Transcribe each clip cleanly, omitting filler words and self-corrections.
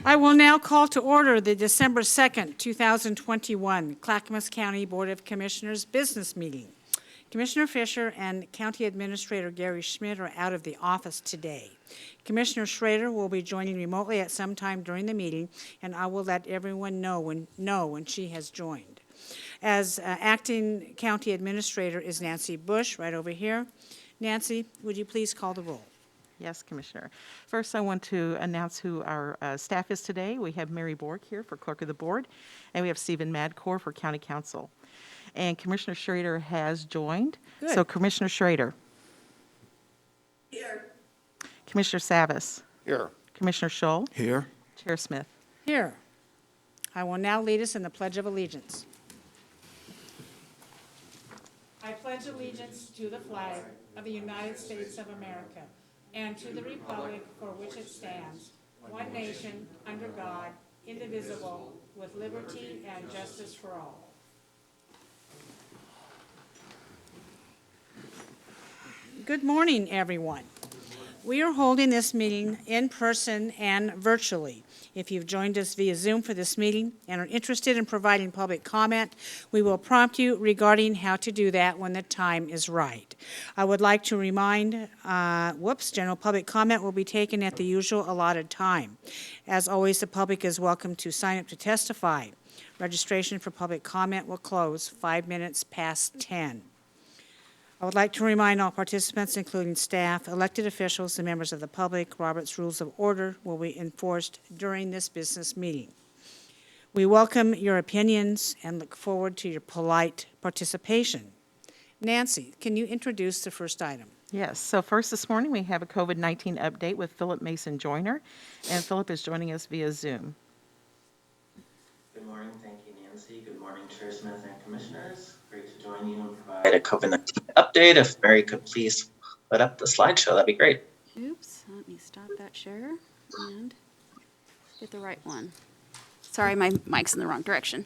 I will now call to order the December 2nd, 2021 Clackamas County Board of Commissioners business meeting. Commissioner Fisher and County Administrator Gary Schmidt are out of the office today. Commissioner Schrader will be joining remotely at some time during the meeting, and I will let everyone know when she has joined. As acting county administrator is Nancy Bush, right over here. Nancy, would you please call the roll? Yes, Commissioner. First, I want to announce who our staff is today. We have Mary Borg here for Clerk of the Board, and we have Stephen Madcore for County Council. And Commissioner Schrader has joined. Good. So Commissioner Schrader. Here. Commissioner Savas. Here. Commissioner Scholl. Here. Chair Smith. Here. I will now lead us in the Pledge of Allegiance. I pledge allegiance to the flag of the United States of America and to the republic for which it stands, one nation, under God, indivisible, with liberty and justice for all. Good morning, everyone. We are holding this meeting in person and virtually. If you've joined us via Zoom for this meeting and are interested in providing public comment, we will prompt you regarding how to do that when the time is right. I would like to remind, general public comment will be taken at the usual allotted time. As always, the public is welcome to sign up to testify. Registration for public comment will close 5 minutes past 10. I would like to remind all participants, including staff, elected officials, and members of the public, Robert's Rules of Order will be enforced during this business meeting. We welcome your opinions and look forward to your polite participation. Nancy, can you introduce the first item? Yes, so first this morning we have a COVID-19 update with Philip Mason Joyner, and Philip is joining us via Zoom. Good morning, thank you, Nancy. Good morning, Chair Smith and Commissioners. Great to join you and provide a COVID-19 update. If Mary could please put up the slideshow, that'd be great. Oops, let me stop that share and get the right one. Sorry, my mic's in the wrong direction.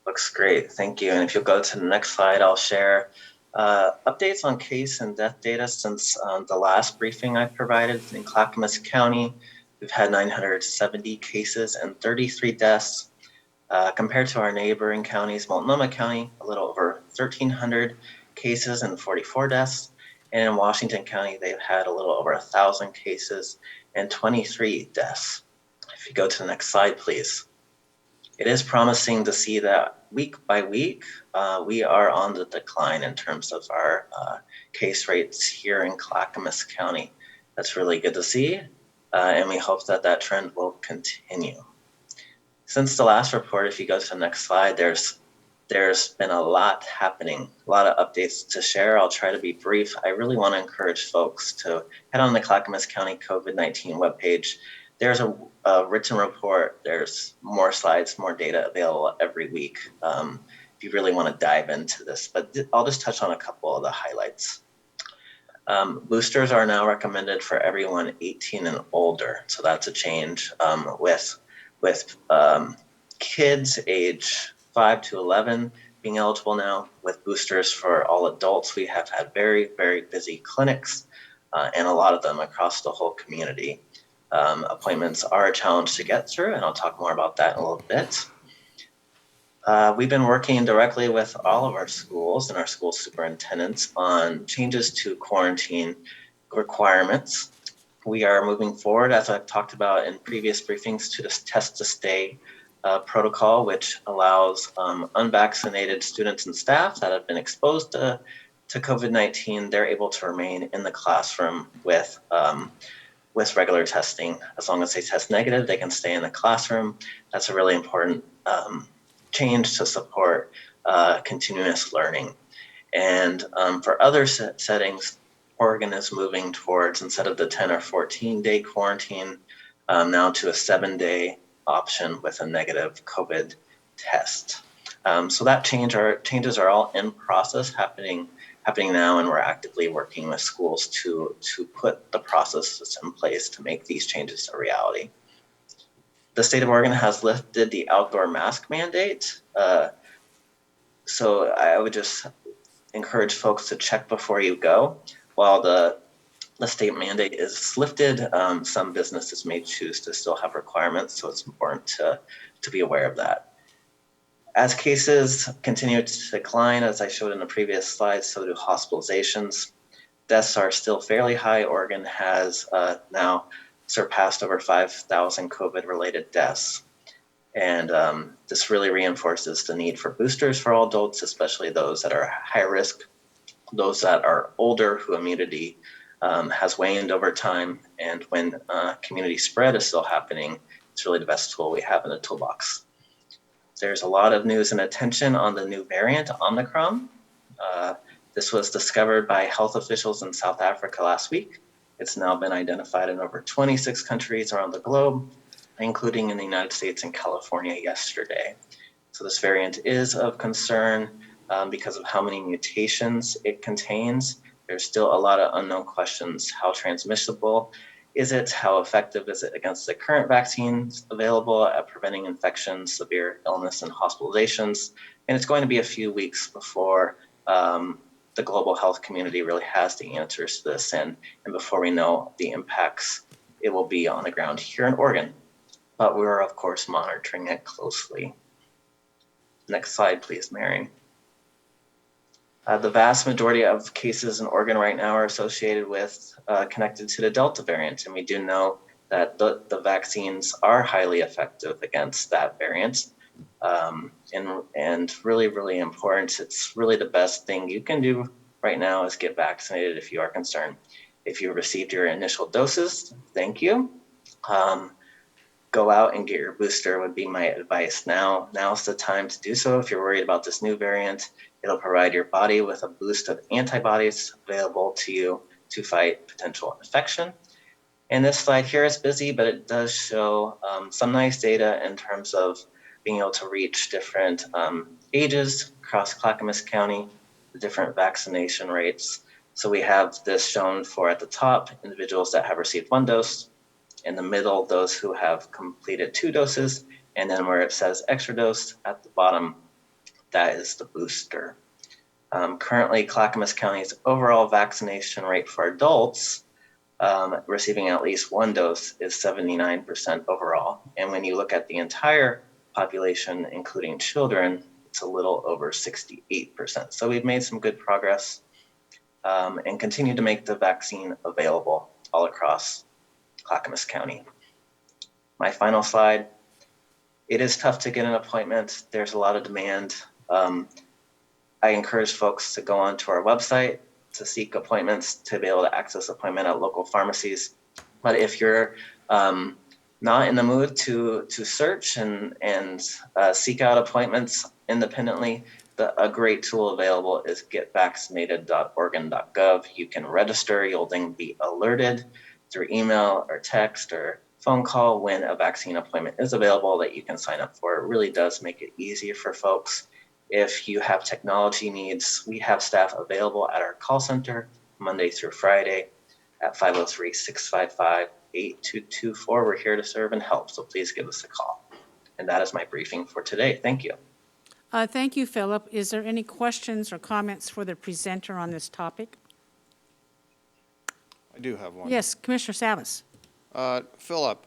Looks great, thank you. And if you'll go to the next slide, I'll share updates on case and death data since the last briefing I provided in Clackamas County. We've had 970 cases and 33 deaths. Compared to our neighboring counties, Multnomah County, a little over 1,300 cases and 44 deaths. And in Washington County, they've had a little over 1,000 cases and 23 deaths. If you go to the next slide, please. It is promising to see that week by week, we are on the decline in terms of our case rates here in Clackamas County. That's really good to see, and we hope that that trend will continue. Since the last report, if you go to the next slide, there's been a lot happening, a lot of updates to share. I'll try to be brief. I really want to encourage folks to head on the Clackamas County COVID-19 webpage. There's a written report. There's more slides, more data available every week if you really want to dive into this. But I'll just touch on a couple of the highlights. Boosters are now recommended for everyone 18 and older. So that's a change with kids age 5 to 11 being eligible now. With boosters for all adults, we have had very, very busy clinics and a lot of them across the whole community. Appointments are a challenge to get through, and I'll talk more about that in a little bit. We've been working directly with all of our schools and our school superintendents on changes to quarantine requirements. We are moving forward, as I've talked about in previous briefings, to this test to stay protocol, which allows unvaccinated students and staff that have been exposed to COVID-19, they're able to remain in the classroom with regular testing. As long as they test negative, they can stay in the classroom. That's a really important change to support continuous learning. And for other settings, Oregon is moving towards, instead of the 10 or 14-day quarantine, now to a 7-day option with a negative COVID test. So that changes are all in process happening now, and we're actively working with schools to put the processes in place to make these changes a reality. The state of Oregon has lifted the outdoor mask mandate. So I would just encourage folks to check before you go. While the state mandate is lifted, some businesses may choose to still have requirements, so it's important to be aware of that. As cases continue to decline, as I showed in the previous slide, so do hospitalizations. Deaths are still fairly high. Oregon has now surpassed over 5,000 COVID-related deaths. And this really reinforces the need for boosters for all adults, especially those that are high risk, those that are older, who immunity has waned over time. And when community spread is still happening, it's really the best tool we have in the toolbox. There's a lot of news and attention on the new variant, Omicron. This was discovered by health officials in South Africa last week. It's now been identified in over 26 countries around the globe, including in the United States and California yesterday. So this variant is of concern because of how many mutations it contains. There's still a lot of unknown questions. How transmissible is it? How effective is it against the current vaccines available at preventing infections, severe illness, and hospitalizations? And it's going to be a few weeks before the global health community really has the answers to this, and before we know the impacts it will be on the ground here in Oregon. But we're, of course, monitoring it closely. Next slide, please, Mary. The vast majority of cases in Oregon right now are associated with, connected to the Delta variant, and we do know that the vaccines are highly effective against that variant. And really, really important. It's really the best thing you can do right now is get vaccinated if you are concerned. If you received your initial doses, thank you. Go out and get your booster would be my advice now. Now's the time to do so. If you're worried about this new variant, it'll provide your body with a boost of antibodies available to you to fight potential infection. And this slide here is busy, but it does show some nice data in terms of being able to reach different ages across Clackamas County, the different vaccination rates. So we have this shown for, at the top, individuals that have received 1 dose, in the middle, those who have completed 2 doses, and then where it says extra dose at the bottom, that is the booster. Currently, Clackamas County's overall vaccination rate for adults receiving at least 1 dose is 79% overall. And when you look at the entire population, including children, it's a little over 68%. So we've made some good progress and continue to make the vaccine available all across Clackamas County. My final slide. It is tough to get an appointment. There's a lot of demand. I encourage folks to go onto our website to seek appointments, to be able to access appointment at local pharmacies. But if you're not in the mood to search and seek out appointments independently, a great tool available is getvaccinated.oregon.gov. You can register. You'll then be alerted through email or text or phone call when a vaccine appointment is available that you can sign up for. It really does make it easier for folks. If you have technology needs, we have staff available at our call center Monday through Friday at 503-655-8224. We're here to serve and help, so please give us a call. And that is my briefing for today. Thank you. Thank you, Philip. Is there any questions or comments for the presenter on this topic? I do have one. Yes, Commissioner Savas. Philip,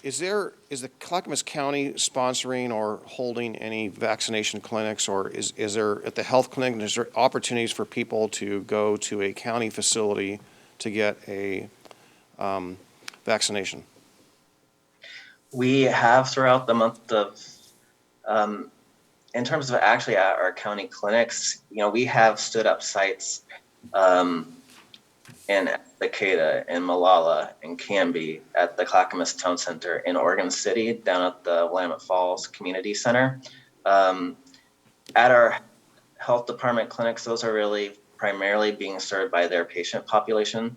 is the Clackamas County sponsoring or holding any vaccination clinics, or is there at the health clinic, is there opportunities for people to go to a county facility to get a vaccination? We have throughout the month of, in terms of actually at our county clinics, we have stood up sites in Decatur, in Malala, in Canby, at the Clackamas Town Center, in Oregon City, down at the Willamette Falls Community Center. At our health department clinics, those are really primarily being served by their patient population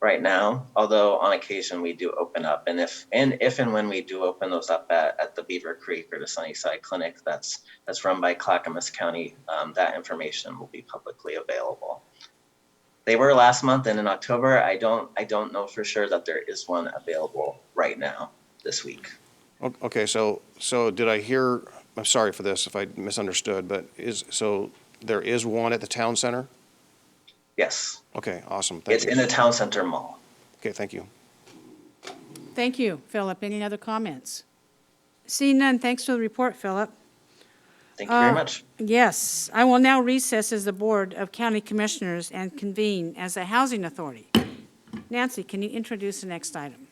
right now, although on occasion we do open up. And if and when we do open those up at the Beaver Creek or the Sunnyside Clinic that's run by Clackamas County, that information will be publicly available. They were last month, and in October, I don't know for sure that there is one available right now this week. Okay, so did I hear? I'm sorry for this if I misunderstood, but there is one at the town center? Yes, Okay, awesome. Thank it's you. in the town center mall. Okay, thank you. Thank you, Philip. Any other comments? Seeing none, thanks for the report, Philip. Thank you very much. Yes, I will now recess as the Board of County Commissioners and convene as a Housing Authority. Nancy, can you introduce the next item?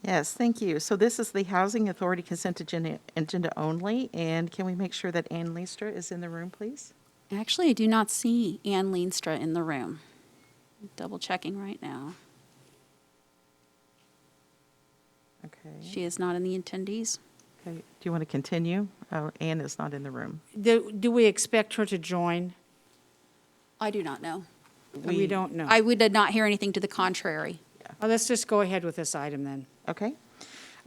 Yes, thank you. So this is the Housing Authority consent agenda only, and can we make sure that Ann Leestra is in the room, please? Actually, I do not see Ann Leenstra in the room. Double checking right now. Okay. She is not in the attendees. Okay. Do you want to continue? Oh, Ann is not in the room. Do we expect her to join? I do not know. We don't know. I did not hear anything to the contrary. Well, let's just go ahead with this item then. Okay.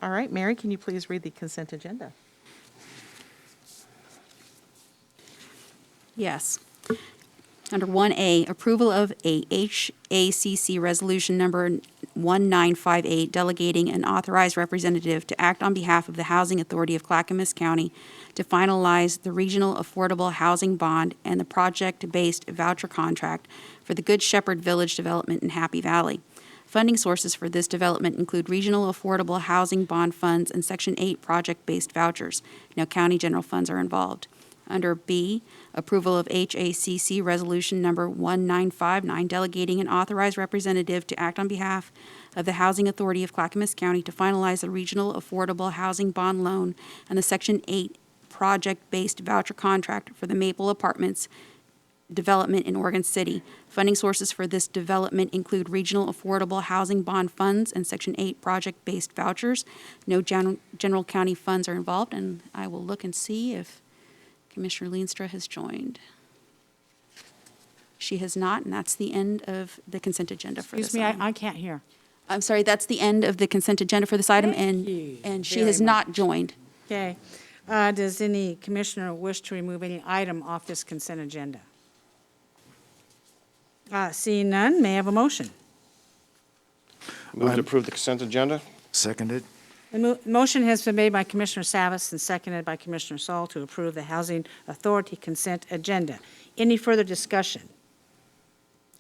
All right, Mary, can you please read the consent agenda? Yes. Under 1A, approval of a HACC resolution number 1958, delegating an authorized representative to act on behalf of the Housing Authority of Clackamas County to finalize the Regional Affordable Housing Bond and the project-based voucher contract for the Good Shepherd Village development in Happy Valley. Funding sources for this development include Regional Affordable Housing Bond funds and Section 8 project-based vouchers. No county general funds are involved. Under B, approval of HACC Resolution Number 1959, delegating an authorized representative to act on behalf of the Housing Authority of Clackamas County to finalize the Regional Affordable Housing Bond Loan and the Section 8 project-based voucher contract for the Maple Apartments development in Oregon City. Funding sources for this development include Regional Affordable Housing Bond funds and Section 8 project-based vouchers. No general county funds are involved, and I will look and see if Commissioner Leenstra has joined. She has not, and that's the end of the consent agenda for this Excuse me, item. I can't hear. I'm sorry, that's the end of the consent agenda for this item, Thank you and she very has not joined. Okay. Does any commissioner wish to remove any item off this consent agenda? Seeing none, may I have a motion? Move to approve the consent agenda? Seconded. The motion has been made by Commissioner Savas and seconded by Commissioner Saul to approve the Housing Authority consent agenda. Any further discussion?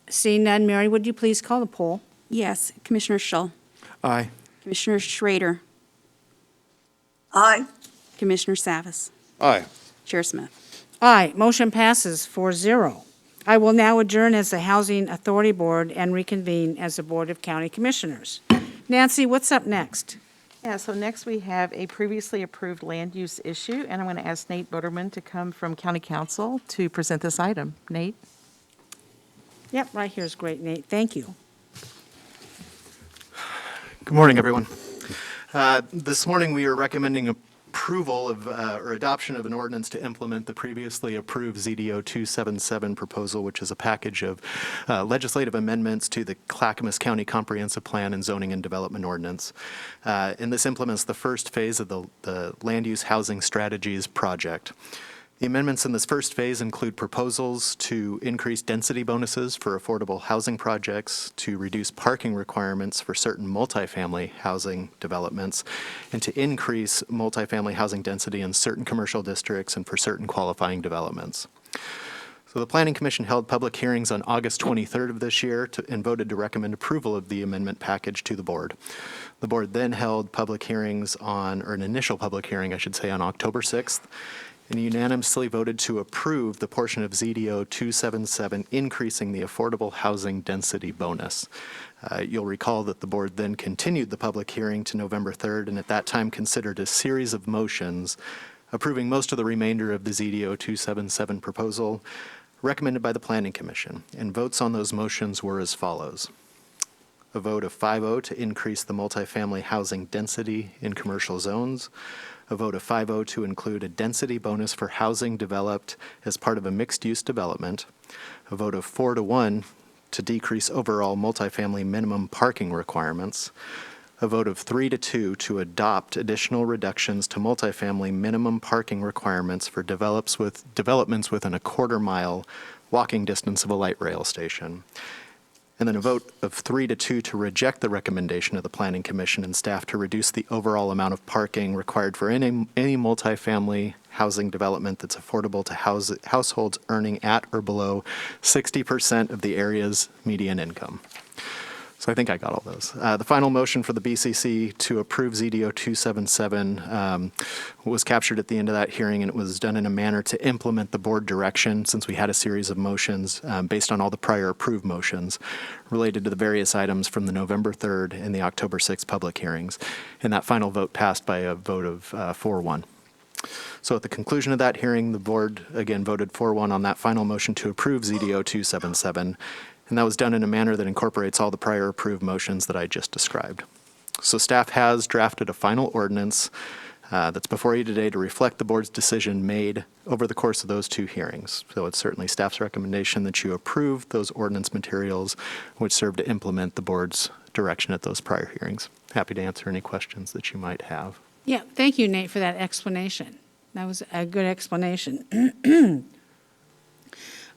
Seeing none, Mary, would you please call the poll? Yes, Commissioner Schull, Aye. Commissioner Schrader, Aye. Commissioner Savas, Aye. Chair Smith. Aye, motion passes 4-0. I will now adjourn as the Housing Authority Board and reconvene as the Board of County Commissioners. Nancy, what's up next? Yeah, so next we have a previously approved land use issue, and I'm going to ask Nate Boderman to come from County Council to present this item. Nate? Yep, right here is great, Nate. Thank you. Good morning, everyone. This morning, we are recommending approval of, or adoption of an ordinance to implement the previously approved ZDO 277 proposal, which is a package of legislative amendments to the Clackamas County Comprehensive Plan and Zoning and Development Ordinance. And this implements the first phase of the Land Use Housing Strategies project. The amendments in this first phase include proposals to increase density bonuses for affordable housing projects, to reduce parking requirements for certain multifamily housing developments, and to increase multifamily housing density in certain commercial districts and for certain qualifying developments. So the Planning Commission held public hearings on August 23rd of this year and voted to recommend approval of the amendment package to the board. The board then held public hearings on, or an initial public hearing, I should say, on October 6th, and unanimously voted to approve the portion of ZDO 277 increasing the affordable housing density bonus. You'll recall that the board then continued the public hearing to November 3rd, and at that time considered a series of motions approving most of the remainder of the ZDO 277 proposal recommended by the Planning Commission. And votes on those motions were as follows. A vote of 5-0 to increase the multifamily housing density in commercial zones. A vote of 5-0 to include a density bonus for housing developed as part of a mixed-use development. A vote of 4-1 to decrease overall multifamily minimum parking requirements. A vote of 3-2 to adopt additional reductions to multifamily minimum parking requirements for developments within a quarter-mile walking distance of a light rail station. and then a vote of 3-2 to reject the recommendation of the Planning Commission and staff to reduce the overall amount of parking required for any multifamily housing development that's affordable to households earning at or below 60% of the area's median income. So I think I got all those. The final motion for the BCC to approve ZDO 277 was captured at the end of that hearing, and it was done in a manner to implement the board direction, since we had a series of motions based on all the prior approved motions related to the various items from the November 3rd and the October 6th public hearings. And that final vote passed by a vote of 4-1. So at the conclusion of that hearing, the board again voted 4-1 on that final motion to approve ZDO 277. And that was done in a manner that incorporates all the prior approved motions that I just described. So staff has drafted a final ordinance that's before you today to reflect the board's decision made over the course of those 2 hearings. So it's certainly staff's recommendation that you approve those ordinance materials which serve to implement the board's direction at those prior hearings. Happy to answer any questions that you might have. Yeah, thank you, Nate, for that explanation. That was a good explanation.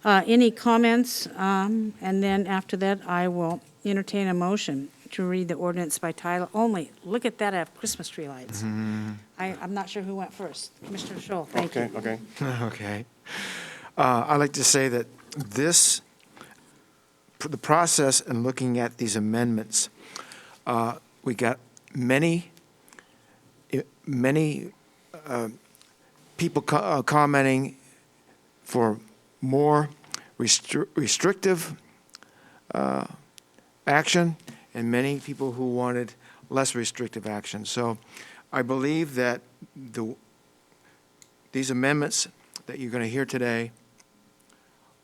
Any comments? And then after that, I will entertain a motion to read the ordinance by title only. Look at that, I have Christmas tree lights. I'm not sure who went first. Commissioner Scholl, thank you. Okay. Okay. I'd like to say that the process in looking at these amendments, we got many people commenting for more restrictive action, and many people who wanted less restrictive action. So I believe that these amendments that you're going to hear today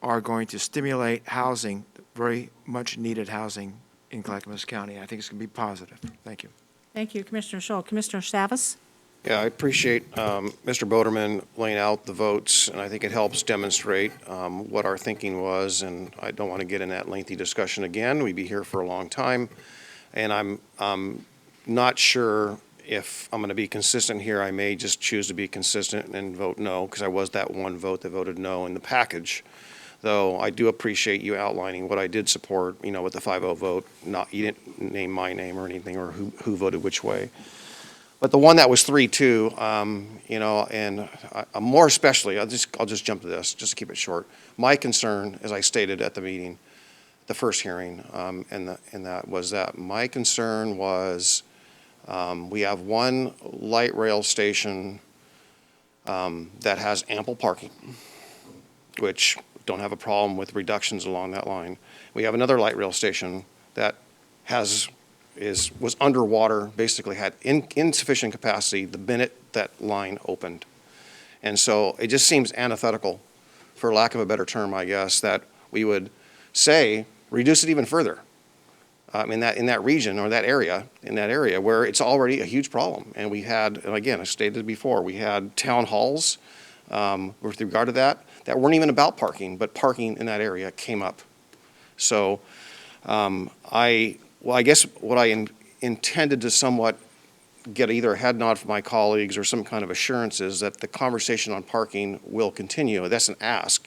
are going to stimulate housing, very much needed housing in Clackamas County. I think it's going to be positive. Thank you. Thank you, Commissioner Scholl. Commissioner Savas? Yeah, I appreciate Mr. Boderman laying out the votes, and I think it helps demonstrate what our thinking was, and I don't want to get in that lengthy discussion again. We'd be here for a long time, and I'm not sure if I'm going to be consistent here. I may just choose to be consistent and vote no, because I was that one vote that voted no in the package, though I do appreciate you outlining what I did support, with the 5-0 vote. You didn't name my name or anything, or who voted which way. But the one that was 3-2, and more especially, I'll just jump to this, just to keep it short. My concern, as I stated at the meeting, the first hearing, and that was that my concern was we have one light rail station that has ample parking, which don't have a problem with reductions along that line. We have another light rail station that was underwater, basically had insufficient capacity the minute that line opened. And so it just seems antithetical, for lack of a better term, I guess, that we would say, reduce it even further in that region or that area, where it's already a huge problem. And we had, and again, I stated before, we had town halls with regard to that weren't even about parking, but parking in that area came up. So I guess what I intended to somewhat get either a head nod from my colleagues or some kind of assurance is that the conversation on parking will continue. That's an ask,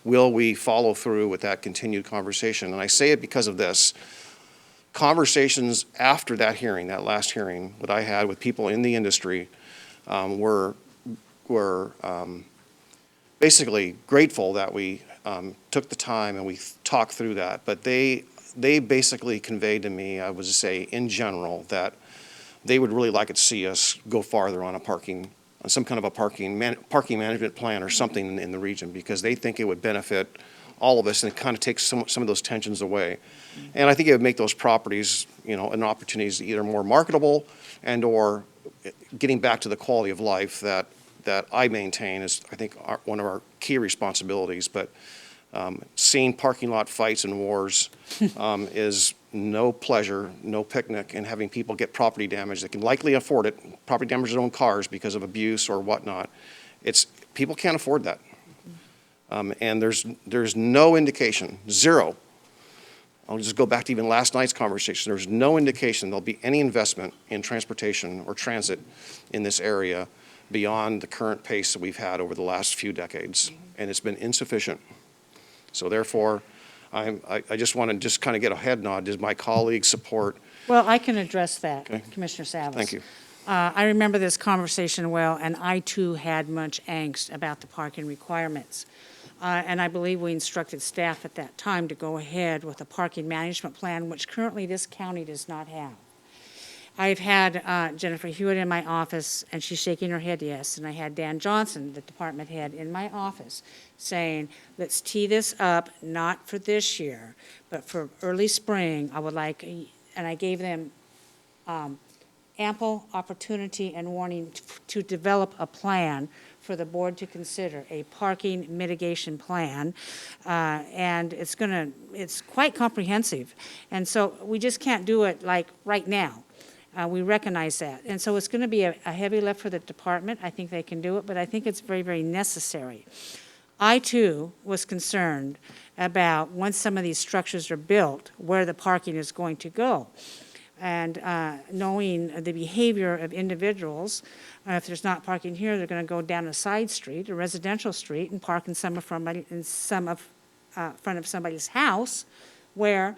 will we follow through with that continued conversation? And I say it because of this. Conversations after that hearing, that last hearing that I had with people in the industry, were basically grateful that we took the time and we talked through that. But they basically conveyed to me, I would say in general, that they would really like to see us go farther on some kind of a parking management plan or something in the region, because they think it would benefit all of us and it kind of takes some of those tensions away. And I think it would make those properties, an opportunity either more marketable and or getting back to the quality of life that I maintain is, I think, one of our key responsibilities. But seeing parking lot fights and wars is no pleasure, no picnic, and having people get property damage that can likely afford it, property damage their own cars because of abuse or whatnot. People can't afford that. And there's no indication, zero. I'll just go back to even last night's conversation. There's no indication there'll be any investment in transportation or transit in this area beyond the current pace that we've had over the last few decades, and it's been insufficient. So therefore, I just want to just kind of get a head nod. Does my colleagues support? Well, I can address that, Okay. Commissioner Savas. Thank you. I remember this conversation well, and I too had much angst about the parking requirements. And I believe we instructed staff at that time to go ahead with a parking management plan, which currently this county does not have. I've had Jennifer Hewitt in my office, and she's shaking her head yes, and I had Dan Johnson, the department head, in my office saying, let's tee this up, not for this year, but for early spring. I would like, and I gave them ample opportunity and warning to develop a plan for the board to consider, a parking mitigation plan. And it's quite comprehensive. And so we just can't do it like right now. We recognize that. And so it's going to be a heavy lift for the department. I think they can do it, but I think it's very, very necessary. I, too, was concerned about once some of these structures are built, where the parking is going to go. And knowing the behavior of individuals, if there's not parking here, they're going to go down a side street, a residential street, and park in front of somebody's house, where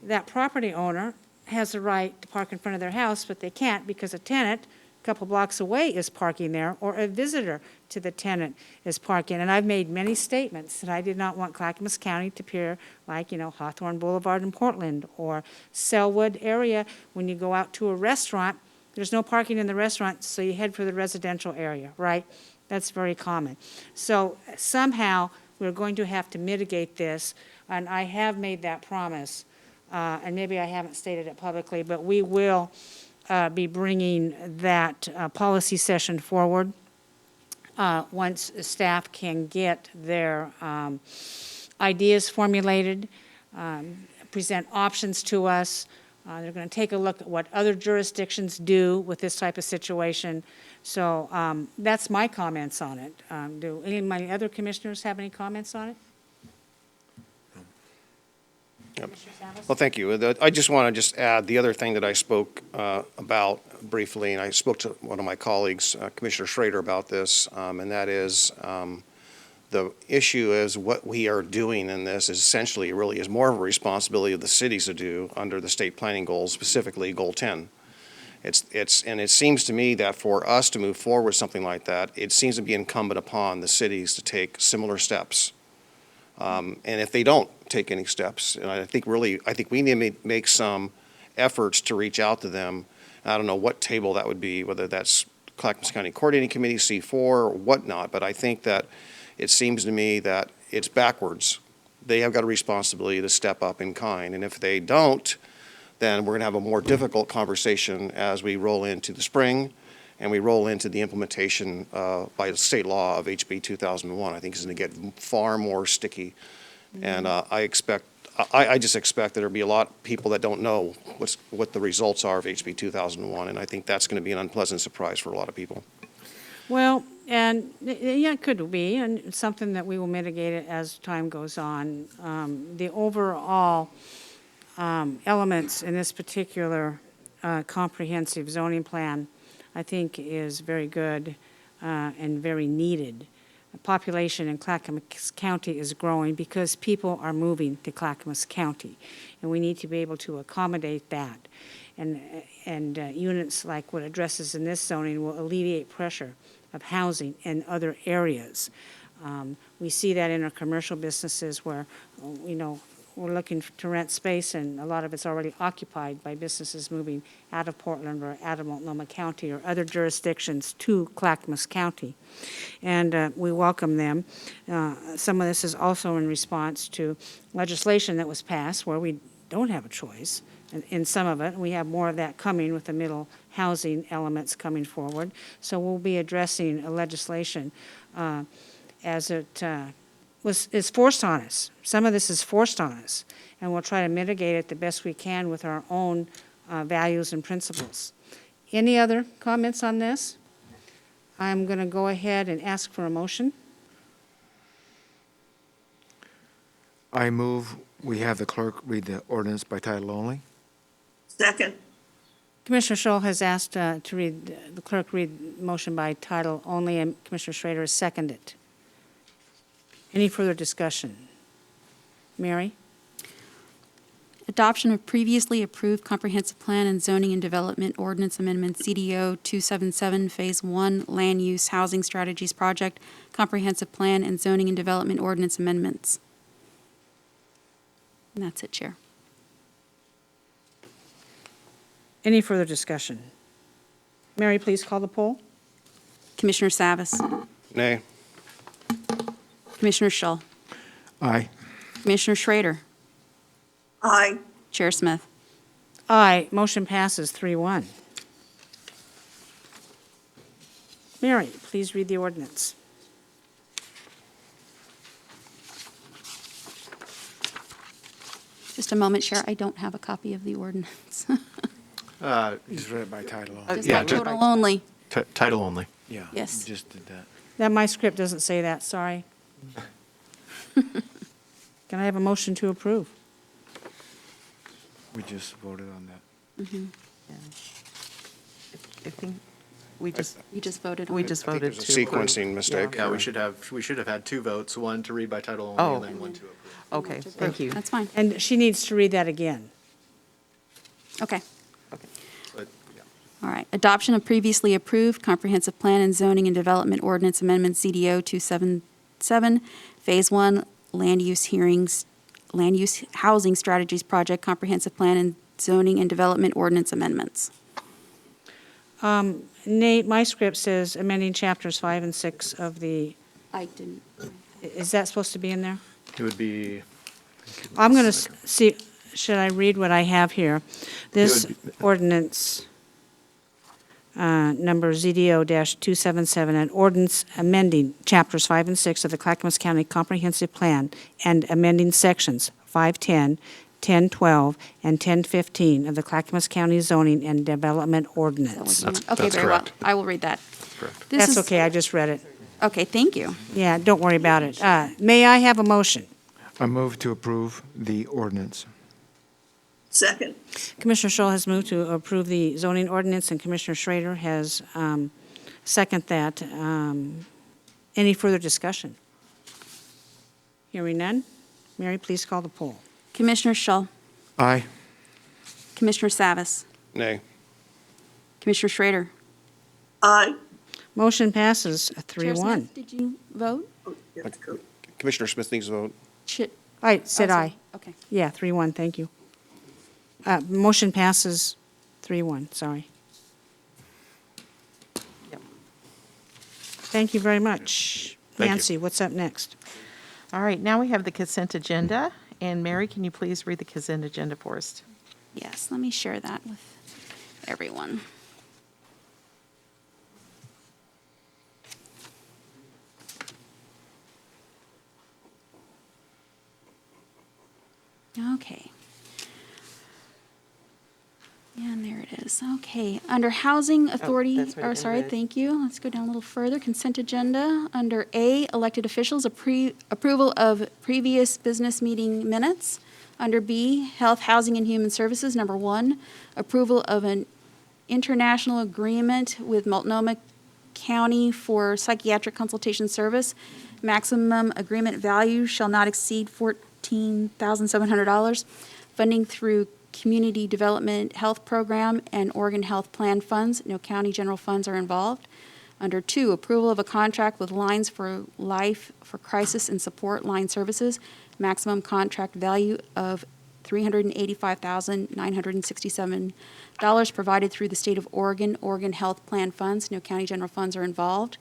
that property owner has the right to park in front of their house, but they can't because a tenant a couple blocks away is parking there, or a visitor to the tenant is parking. And I've made many statements that I did not want Clackamas County to appear like, Hawthorne Boulevard in Portland or Selwood area. When you go out to a restaurant, there's no parking in the restaurant, so you head for the residential area, right? That's very common. So somehow we're going to have to mitigate this, and I have made that promise, and maybe I haven't stated it publicly, but we will be bringing that policy session forward once staff can get their ideas formulated, present options to us. They're going to take a look at what other jurisdictions do with this type of situation. So that's my comments on it. Do any of my other commissioners have any comments on it? Yep. Commissioner Savas? Well, thank you. I just want to add the other thing that I spoke about briefly, and I spoke to one of my colleagues, Commissioner Schrader, about this, and that is the issue is what we are doing in this is essentially really is more of a responsibility of the cities to do under the state planning goals, specifically Goal 10. And it seems to me that for us to move forward with something like that, it seems to be incumbent upon the cities to take similar steps. And if they don't take any steps, and I think we need to make some efforts to reach out to them. I don't know what table that would be, whether that's Clackamas County Coordinating Committee, C4, or whatnot, but I think that it seems to me that it's backwards. They have got a responsibility to step up in kind, and if they don't, then we're going to have a more difficult conversation as we roll into the spring and we roll into the implementation by the state law of HB 2001. I think it's going to get far more sticky. And I just expect that there'll be a lot of people that don't know what the results are of HB 2001, and I think that's going to be an unpleasant surprise for a lot of people. Well, and yeah, it could be, and it's something that we will mitigate it as time goes on. The overall elements in this particular comprehensive zoning plan, I think, is very good and very needed. The population in Clackamas County is growing because people are moving to Clackamas County, and we need to be able to accommodate that. And units like what addresses in this zoning will alleviate pressure of housing in other areas. We see that in our commercial businesses where, we're looking to rent space, and a lot of it's already occupied by businesses moving out of Portland or out of Multnomah County or other jurisdictions to Clackamas County. And we welcome them. Some of this is also in response to legislation that was passed where we don't have a choice. In some of it, we have more of that coming with the middle housing elements coming forward. So we'll be addressing a legislation as it is forced on us. Some of this is forced on us, and we'll try to mitigate it the best we can with our own values and principles. Any other comments on this? I'm going to go ahead and ask for a motion. I move we have the clerk read the ordinance by title only. Second. Commissioner Scholl has asked the clerk read motion by title only, and Commissioner Schrader has seconded it. Any further discussion? Mary? Adoption of previously approved comprehensive plan and zoning and development ordinance amendment CDO 277 Phase 1 Land Use Housing Strategies Project, comprehensive plan and zoning and development ordinance amendments. And that's it, Chair. Any further discussion? Mary, please call the poll. Commissioner Savas. Nay. Commissioner Schull. Aye. Commissioner Schrader. Aye. Chair Smith. Aye, motion passes 3-1. Mary, please read the ordinance. Just a moment, Chair. I don't have a copy of the ordinance. Just read it by title. Just yeah, by just- total only. Title only. Yeah. Yes. we just did that. That, my script doesn't say that, sorry. Can I have a motion to approve? We just voted on that. I think we just, You just voted on we it. just I think voted there's to a approve. sequencing mistake. Yeah, here. we should have had two votes, one to read by title Oh. only and then one to approve. Okay, thank you. That's fine. And she needs to read that again. Okay. But, yeah. All right. Adoption of previously approved comprehensive plan and zoning and development ordinance amendment CDO 277, Phase 1 Land Use Housing Strategies Project, comprehensive plan and zoning and development ordinance amendments. Nate, my script says amending chapters 5 and 6 of the, I didn't. is that supposed to be in there? It would be, I'm going to see, should I read what I have here? This ordinance, number ZDO-277, an ordinance amending chapters 5 and 6 of the Clackamas County Comprehensive Plan and amending sections 510, 1012, and 1015 of the Clackamas County Zoning and Development Ordinance. Okay, that's very well. correct. I will read that. correct. This That's is- okay, I just read it. Okay, thank you. Yeah, don't worry about it. May I have a motion? I move to approve the ordinance. Second. Commissioner Schull has moved to approve the zoning ordinance, and Commissioner Schrader has seconded that. Any further discussion? Hearing none. Mary, please call the poll. Commissioner Schull. Aye. Commissioner Savas. Nay. Commissioner Schrader. Aye. Motion passes Chair 3-1. Smith, did you vote? Oh, yeah, let's go. Commissioner Smith needs to vote. I said Oh, aye. sorry. Okay. Yeah, 3-1, thank you. Motion passes 3-1, sorry. Yep. Thank you very much. Thank you. Nancy, what's up next? All right, now we have the consent agenda. And Mary, can you please read the consent agenda for us? Yes, let me share that with everyone. Okay. And there it is. Okay. Under Housing Authority, that's right, I read. thank you. Let's go down a little further. Consent agenda. Under A, elected officials, approval of previous business meeting minutes. Under B, Health, Housing, and Human Services, number 1, approval of an international agreement with Multnomah County for psychiatric consultation service. Maximum agreement value shall not exceed $14,700. Funding through Community Development Health Program and Oregon Health Plan funds. No county general funds are involved. Under 2, approval of a contract with Lines for Life for Crisis and Support Line Services. Maximum contract value of $385,967 provided through the State of Oregon, Oregon Health Plan funds. No county general funds are involved.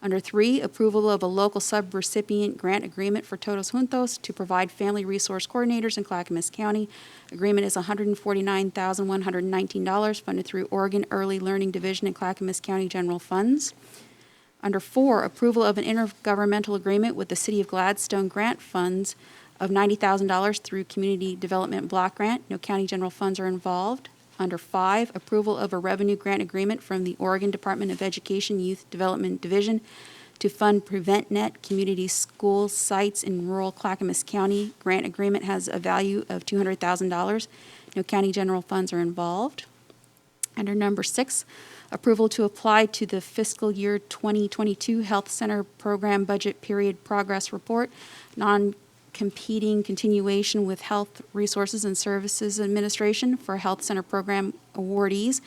Under 3, approval of a local subrecipient grant agreement for Todos Juntos to provide family resource coordinators in Clackamas County. Agreement is $149,119 funded through Oregon Early Learning Division and Clackamas County General Funds. Under 4, approval of an intergovernmental agreement with the City of Gladstone grant funds of $90,000 through Community Development Block Grant. No county general funds are involved. Under 5, approval of a revenue grant agreement from the Oregon Department of Education Youth Development Division to fund PreventNet community school sites in rural Clackamas County. Grant agreement has a value of $200,000. No county general funds are involved. Under number 6, approval to apply to the fiscal year 2022 Health Center Program Budget Period Progress Report. competing continuation with Health Resources and Services Administration for Health Center Program awardees.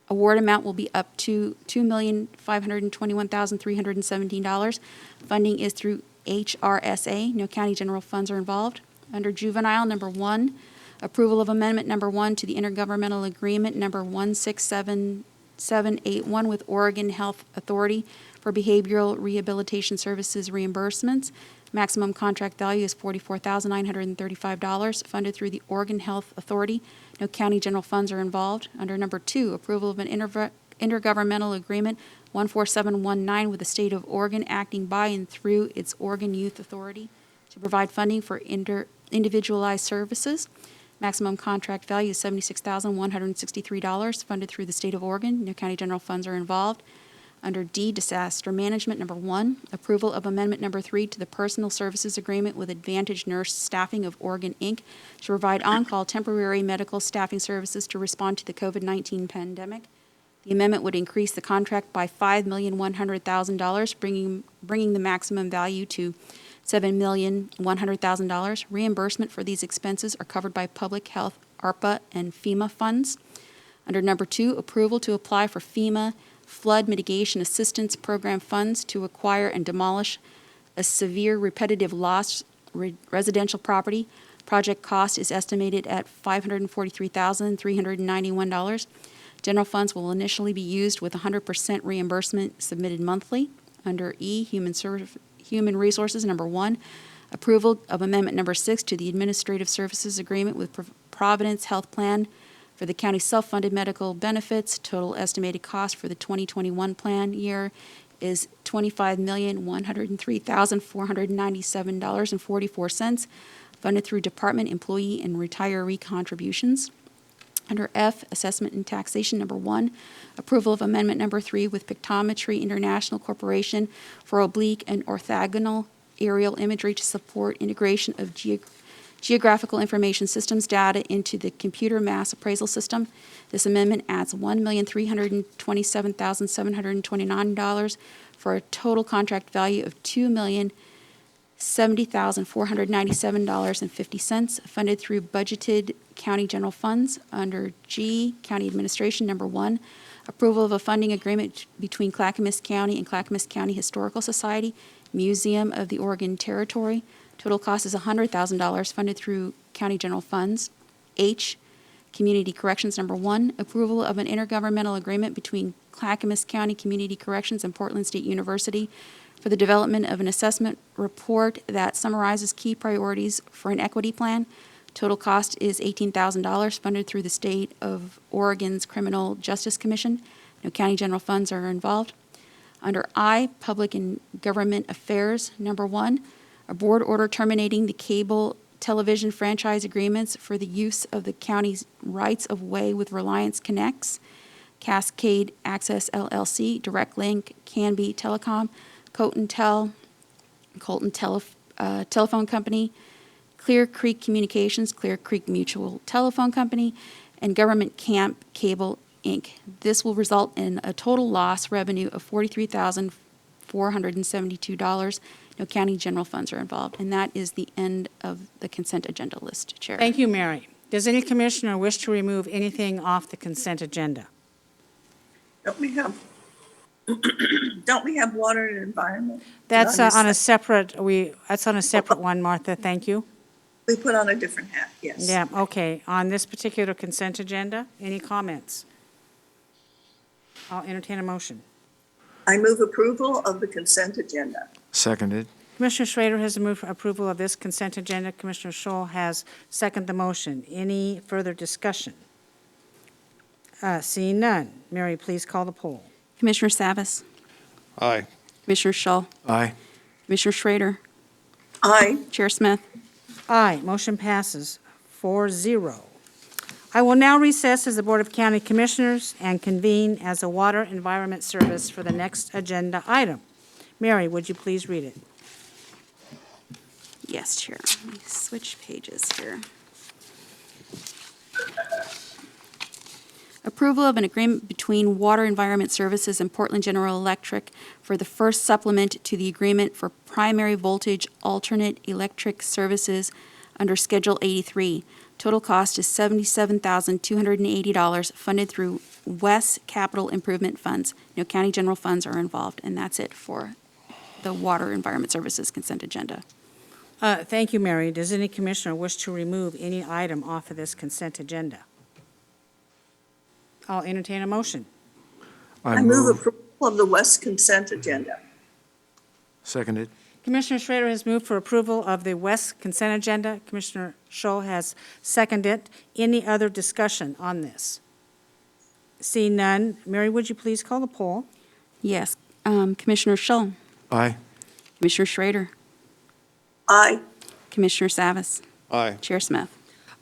Award amount will be up to $2,521,317. Funding is through HRSA. No county general funds are involved. Under juvenile, number 1, approval of amendment number 1 to the intergovernmental agreement number 167781 with Oregon Health Authority for behavioral rehabilitation services reimbursements. Maximum contract value is $44,935, funded through the Oregon Health Authority. No county general funds are involved. Under number 2, approval of an intergovernmental agreement 14719 with the state of Oregon acting by and through its Oregon Youth Authority to provide funding for individualized services. Maximum contract value is $76,163, funded through the state of Oregon. No county general funds are involved. Under D, disaster management, number 1, approval of amendment number 3 to the personal services agreement with Advantage Nurse Staffing of Oregon, Inc. to provide on-call temporary medical staffing services to respond to the COVID-19 pandemic. The amendment would increase the contract by $5,100,000, bringing the maximum value to $7,100,000. Reimbursement for these expenses are covered by public health, ARPA, and FEMA funds. Under number 2, approval to apply for FEMA Flood Mitigation Assistance Program funds to acquire and demolish a severe repetitive loss residential property. Project cost is estimated at $543,391. General funds will initially be used with 100% reimbursement submitted monthly. Under E, Human Resources, number 1, approval of amendment number 6 to the Administrative Services Agreement with Providence Health Plan for the county's self-funded medical benefits. Total estimated cost for the 2021 plan year is $25,103,497.44, funded through department employee and retiree contributions. Under F, assessment and taxation, number 1, approval of amendment number 3 with Pictometry International Corporation for oblique and orthogonal aerial imagery to support integration of geographical information systems data into the computer mass appraisal system. This amendment adds $1,327,729 for a total contract value of $2,070,497.50, funded through budgeted county general funds. Under G, County Administration, number 1, approval of a funding agreement between Clackamas County and Clackamas County Historical Society, Museum of the Oregon Territory. Total cost is $100,000, funded through county general funds. H, Community Corrections, number 1, approval of an intergovernmental agreement between Clackamas County Community Corrections and Portland State University for the development of an assessment report that summarizes key priorities for an equity plan. Total cost is $18,000, funded through the state of Oregon's Criminal Justice Commission. No county general funds are involved. Under I, Public and Government Affairs, number 1, a board order terminating the cable television franchise agreements for the use of the county's rights of way with Reliance Connects, Cascade Access LLC, Direct Link, Canby Telecom, Colton Telephone Company, Clear Creek Communications, Clear Creek Mutual Telephone Company, and Government Camp Cable, Inc. This will result in a total loss revenue of $43,472. No county general funds are involved. And that is the end of the consent agenda list, Chair. Thank you, Mary. Does any commissioner wish to remove anything off the consent agenda? Don't we have water and environment? That's Did I miss on a that? separate, that's on a separate one, Martha, thank you. We put on a different hat, yes. Yeah, okay. On this particular consent agenda, any comments? I'll entertain a motion. I move approval of the consent agenda. Seconded. Commissioner Schrader has moved for approval of this consent agenda. Commissioner Scholl has seconded the motion. Any further discussion? Seeing none. Mary, please call the poll. Commissioner Savas, Aye. Commissioner Schull, Aye. Commissioner Schrader, Aye. Chair Smith. Aye, motion passes 4-0. I will now recess as the Board of County Commissioners and convene as a Water Environment Service for the next agenda item. Mary, would you please read it? Yes, Chair. Let me switch pages here. Approval of an agreement between Water Environment Services and Portland General Electric for the first supplement to the agreement for primary voltage alternate electric services under Schedule 83. Total cost is $77,280, funded through WES Capital Improvement Funds. No county general funds are involved, and that's it for the Water Environment Services consent agenda. Thank you, Mary. Does any commissioner wish to remove any item off of this consent agenda? I'll entertain a motion. I move approval of the West consent agenda. Seconded. Commissioner Schrader has moved for approval of the West consent agenda. Commissioner Scholl has seconded. Any other discussion on this? Seeing none, Mary, would you please call the poll? Yes. Commissioner Schull, Aye. Commissioner Schrader, Aye. Commissioner Savas, Aye. Chair Smith.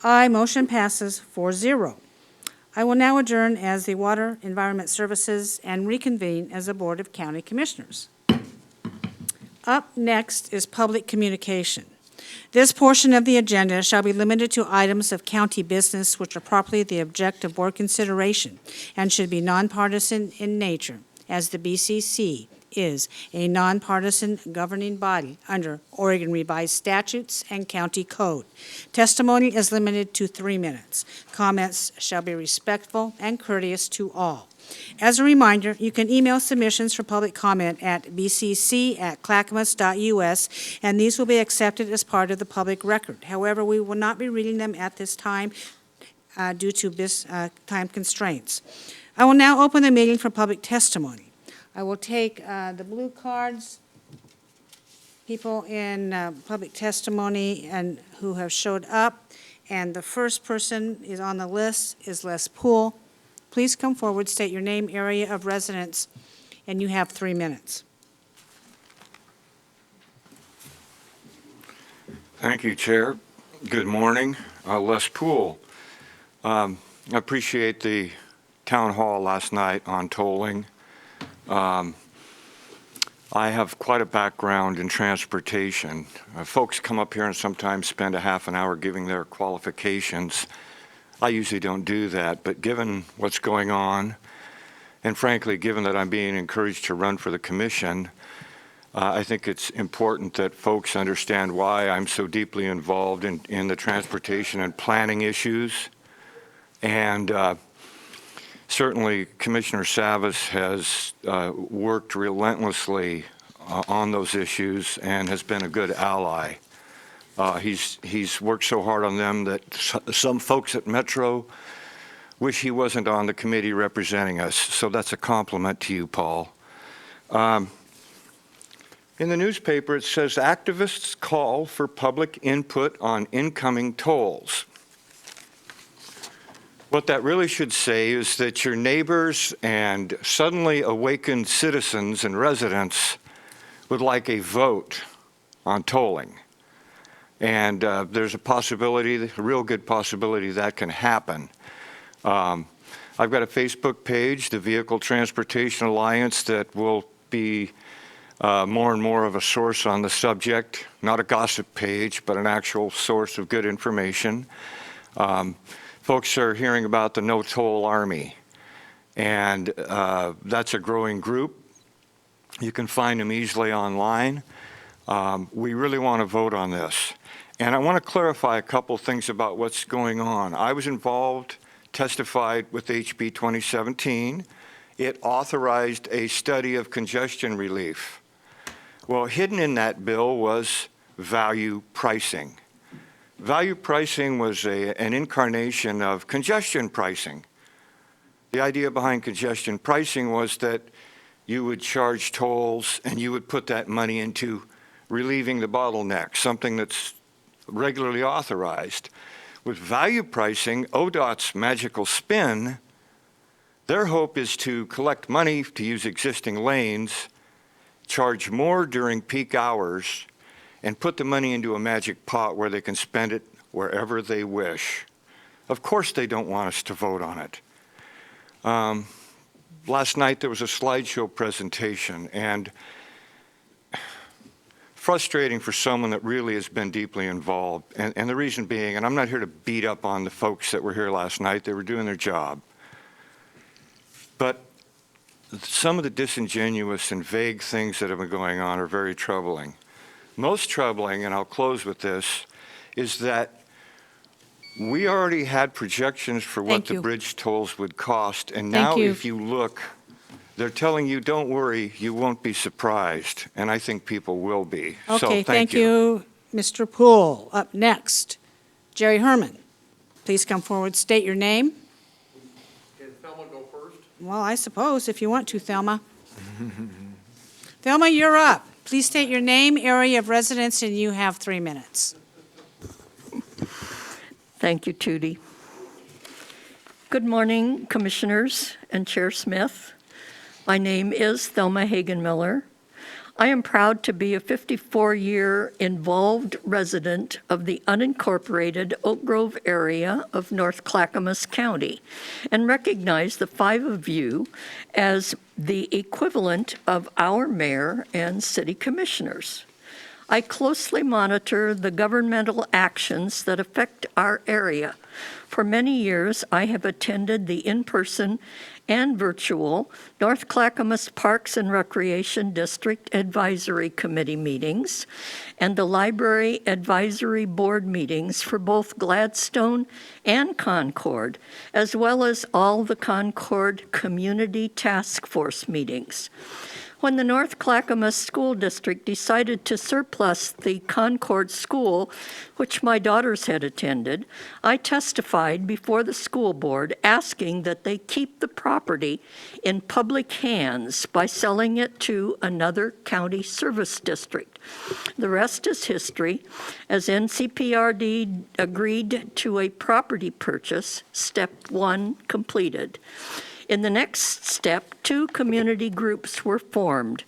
Aye, motion passes 4-0. I will now adjourn as the Water Environment Services and reconvene as the Board of County Commissioners. Up next is public communication. This portion of the agenda shall be limited to items of county business which are properly the object of board consideration and should be nonpartisan in nature, as the BCC is a nonpartisan governing body under Oregon Revised Statutes and County Code. Testimony is limited to 3 minutes. Comments shall be respectful and courteous to all. As a reminder, you can email submissions for public comment at bcc@clackamas.us, and these will be accepted as part of the public record. However, we will not be reading them at this time due to time constraints. I will now open the meeting for public testimony. I will take the blue cards, people in public testimony and who have showed up, and the first person is on the list is Les Poole. Please come forward, state your name, area of residence, and you have 3 minutes. Thank you, Chair. Good morning. Les Poole. I appreciate the town hall last night on tolling. I have quite a background in transportation. Folks come up here and sometimes spend a half an hour giving their qualifications. I usually don't do that, but given what's going on, and frankly, given that I'm being encouraged to run for the commission, I think it's important that folks understand why I'm so deeply involved in the transportation and planning issues. And certainly, Commissioner Savas has worked relentlessly on those issues and has been a good ally. He's worked so hard on them that some folks at Metro wish he wasn't on the committee representing us. So that's a compliment to you, Paul. In the newspaper, it says activists call for public input on incoming tolls. What that really should say is that your neighbors and suddenly awakened citizens and residents would like a vote on tolling. And there's a possibility, a real good possibility that can happen. I've got a Facebook page, the Vehicle Transportation Alliance, that will be more and more of a source on the subject, not a gossip page, but an actual source of good information. Folks are hearing about the No Toll Army, and that's a growing group. You can find them easily online. We really want to vote on this. And I want to clarify a couple things about what's going on. I was involved, testified with HB 2017. It authorized a study of congestion relief. Well, hidden in that bill was value pricing. Value pricing was an incarnation of congestion pricing. The idea behind congestion pricing was that you would charge tolls and you would put that money into relieving the bottleneck, something that's regularly authorized. With value pricing, ODOT's magical spin, their hope is to collect money to use existing lanes, charge more during peak hours, and put the money into a magic pot where they can spend it wherever they wish. Of course they don't want us to vote on it. Last night there was a slideshow presentation, and frustrating for someone that really has been deeply involved. And the reason being, and I'm not here to beat up on the folks that were here last night, they were doing their job. But some of the disingenuous and vague things that have been going on are very troubling. Most troubling, and I'll close with this, is that we already had projections for what Thank the you. bridge tolls would cost, and Thank now you. if you look, they're telling you, don't worry, you won't be surprised, and I think people will be. So, Okay, thank you, Mr. Poole. Up next, Jerry Herman. Please come forward, state your name. Can Thelma go first? Well, I suppose, if you want to, Thelma. Thelma, you're up. Please state your name, area of residence, and you have 3 minutes. Thank you, Tootie. Good morning, Commissioners and Chair Smith. My name is Thelma Hagen-Miller. I am proud to be a 54-year involved resident of the unincorporated Oak Grove area of North Clackamas County and recognize the 5 of you as the equivalent of our mayor and city commissioners. I closely monitor the governmental actions that affect our area. For many years, I have attended the in-person and virtual North Clackamas Parks and Recreation District Advisory Committee meetings and the Library Advisory Board meetings for both Gladstone and Concord, as well as all the Concord Community Task Force meetings. When the North Clackamas School District decided to surplus the Concord School, which my daughters had attended, I testified before the school board asking that they keep the property in public hands by selling it to another county service district. The rest is history, as NCPRD agreed to a property purchase, step 1 completed. In the next step, 2 community groups were formed,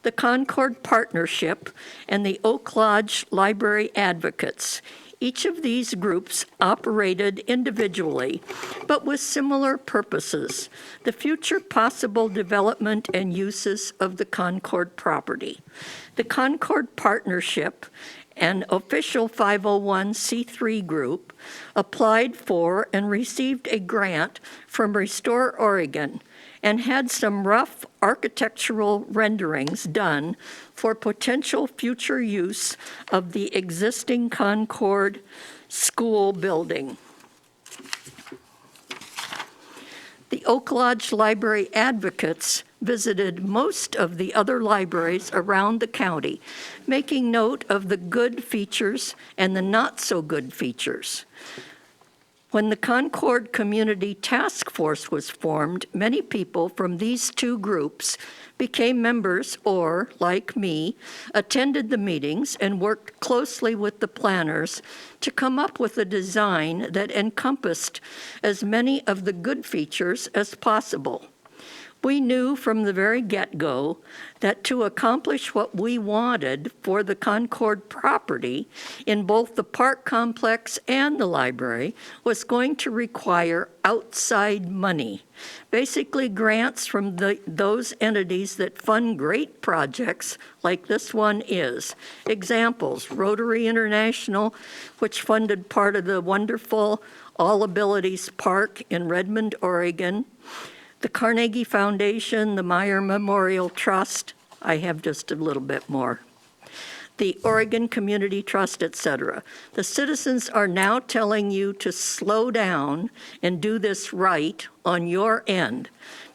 the Concord Partnership and the Oak Lodge Library Advocates. Each of these groups operated individually, but with similar purposes, the future possible development and uses of the Concord property. The Concord Partnership, an official 501c3 group, applied for and received a grant from Restore Oregon and had some rough architectural renderings done for potential future use of the existing Concord School building. The Oak Lodge Library Advocates visited most of the other libraries around the county, making note of the good features and the not-so-good features. When the Concord Community Task Force was formed, many people from these 2 groups became members or, like me, attended the meetings and worked closely with the planners to come up with a design that encompassed as many of the good features as possible. We knew from the very get-go that to accomplish what we wanted for the Concord property in both the park complex and the library was going to require outside money, basically grants from those entities that fund great projects like this one is. Examples, Rotary International, which funded part of the wonderful All Abilities Park in Redmond, Oregon, the Carnegie Foundation, the Meyer Memorial Trust, I have just a little bit more, the Oregon Community Trust, etc. The citizens are now telling you to slow down and do this right on your end.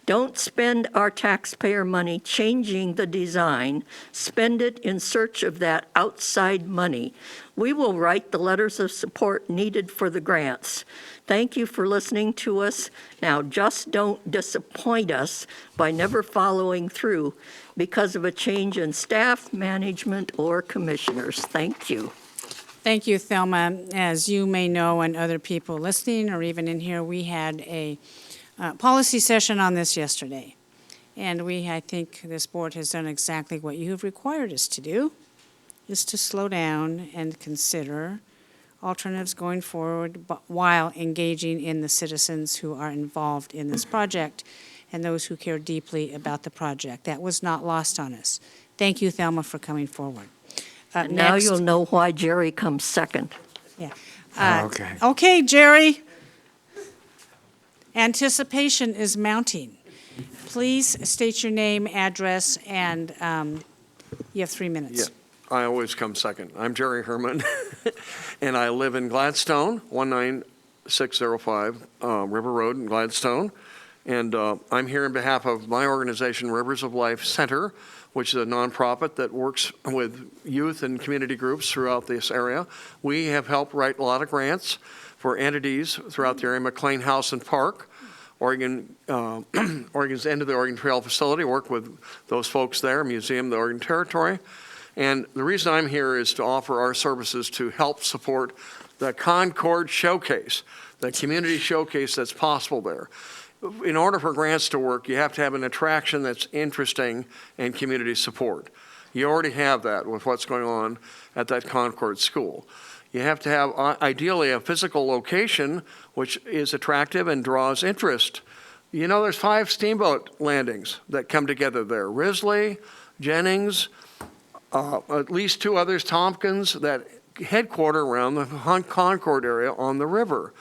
Don't spend our taxpayer money changing the design. Spend it in search of that outside money. We will write the letters of support needed for the grants. Thank you for listening to us. Now, just don't disappoint us by never following through because of a change in staff, management, or commissioners. Thank you. Thank you, Thelma. As you may know, and other people listening or even in here, we had a policy session on this yesterday. And I think this board has done exactly what you have required us to do, is to slow down and consider alternatives going forward, but while engaging in the citizens who are involved in this project and those who care deeply about the project. That was not lost on us. Thank you, Thelma, for coming forward. Now Next. you'll know why Jerry comes second. Yeah. Okay. Okay, Jerry. Anticipation is mounting. Please state your name, address, and you have 3 minutes. Yeah, I always come second. I'm Jerry Herman, and I live in Gladstone, 19605 River Road in Gladstone. And I'm here on behalf of my organization, Rivers of Life Center, which is a nonprofit that works with youth and community groups throughout this area. We have helped write a lot of grants for entities throughout the area, McLean House and Park, Oregon's end of the Oregon Trail facility, work with those folks there, Museum of the Oregon Territory. And the reason I'm here is to offer our services to help support the Concord Showcase, the community showcase that's possible there. In order for grants to work, you have to have an attraction that's interesting and community support. You already have that with what's going on at that Concord school. You have to have, ideally, a physical location which is attractive and draws interest. You know, there's 5 steamboat landings that come together there. Risley, Jennings, at least 2 others, Tompkins, that headquarter around the Concord area on the river.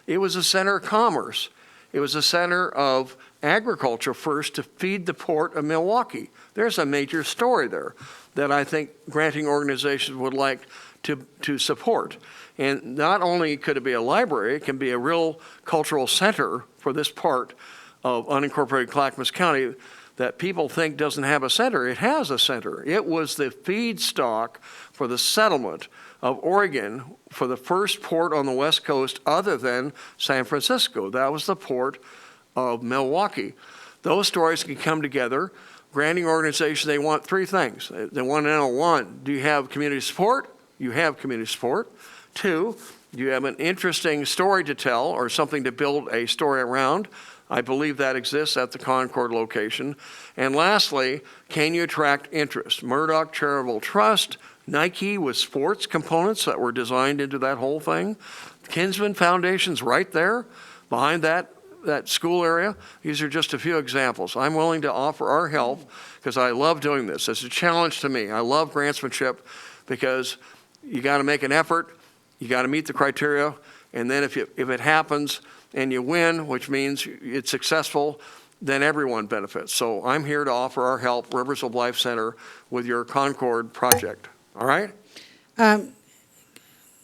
It was a center of commerce. It was a center of agriculture first to feed the port of Milwaukee. There's a major story there that I think granting organizations would like to support. And not only could it be a library, it can be a real cultural center for this part of unincorporated Clackamas County that people think doesn't have a center. It has a center. It was the feedstock for the settlement of Oregon for the first port on the West Coast other than San Francisco. That was the port of Milwaukee. Those stories can come together. Granting organizations, they want 3 things. They want to know, 1, do you have community support? You have community support. 2, do you have an interesting story to tell or something to build a story around? I believe that exists at the Concord location. And lastly, can you attract interest? Murdoch Charitable Trust, Nike with sports components that were designed into that whole thing. Kinsman Foundation's right there behind that school area. These are just a few examples. I'm willing to offer our help because I love doing this. It's a challenge to me. I love grantsmanship because you got to make an effort, you got to meet the criteria, and then if it happens and you win, which means it's successful, then everyone benefits. So I'm here to offer our help, Rivers of Life Center, with your Concord project. All right?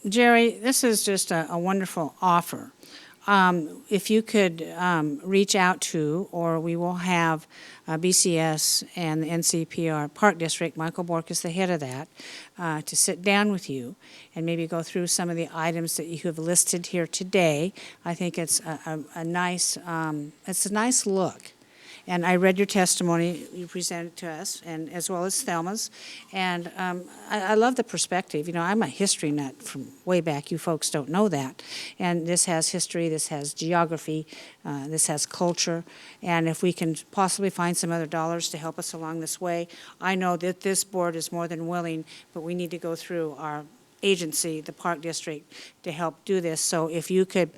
Jerry, this is just a wonderful offer. If you could reach out to, or we will have BCS and the NCPR Park District, Michael Bork is the head of that, to sit down with you and maybe go through some of the items that you have listed here today. I think it's a nice look. And I read your testimony you presented to us, and as well as Thelma's. And I love the perspective. You know, I'm a history nut from way back. You folks don't know that. And this has history, this has geography, this has culture. And if we can possibly find some other dollars to help us along this way, I know that this board is more than willing, but we need to go through our agency, the Park District, to help do this. So if you could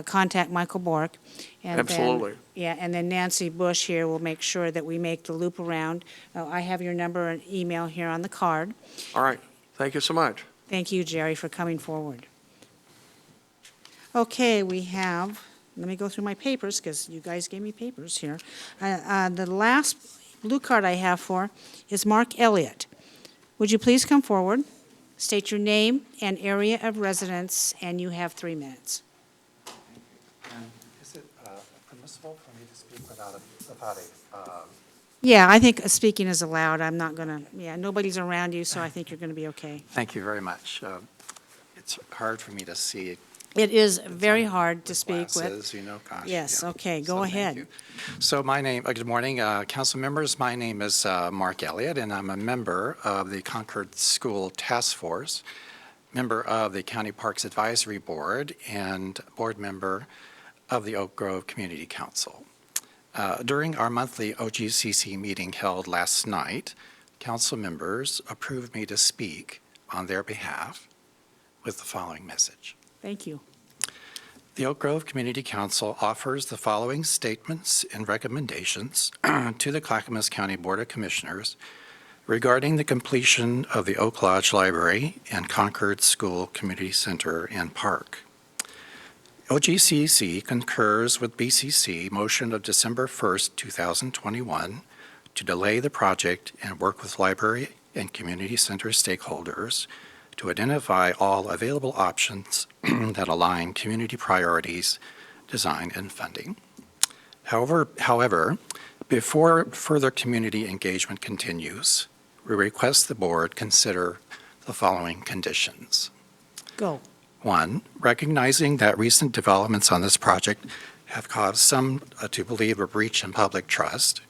contact Michael Bork. And Absolutely. And then Nancy Bush here will make sure that we make the loop around. I have your number and email here on the card. All right. Thank you so much. Thank you, Jerry, for coming forward. Okay, we have, let me go through my papers because you guys gave me papers here. The last blue card I have for is Mark Elliott. Would you please come forward? State your name and area of residence, and you have 3 minutes. Is it permissible for me to speak without a? Yeah, I think speaking is allowed. I'm not going to, nobody's around you, so I think you're going to be okay. Thank you very much. It's hard for me to see. It is very hard to speak with. Glasses, you know, gosh. Yes, yeah. okay, go So thank ahead. you. So my name, good morning, council members. My name is Mark Elliott, and I'm a member of the Concord School Task Force, member of the County Parks Advisory Board, and board member of the Oak Grove Community Council. During our monthly OGCC meeting held last night, council members approved me to speak on their behalf with the following message. Thank you. The Oak Grove Community Council offers the following statements and recommendations to the Clackamas County Board of Commissioners regarding the completion of the Oak Lodge Library and Concord School Community Center and Park. OGCC concurs with BCC motion of December 1st, 2021 to delay the project and work with library and community center stakeholders to identify all available options that align community priorities, design, and funding. However, before further community engagement continues, we request the board consider the following conditions. Go. 1, recognizing that recent developments on this project have caused some to believe a breach in public trust,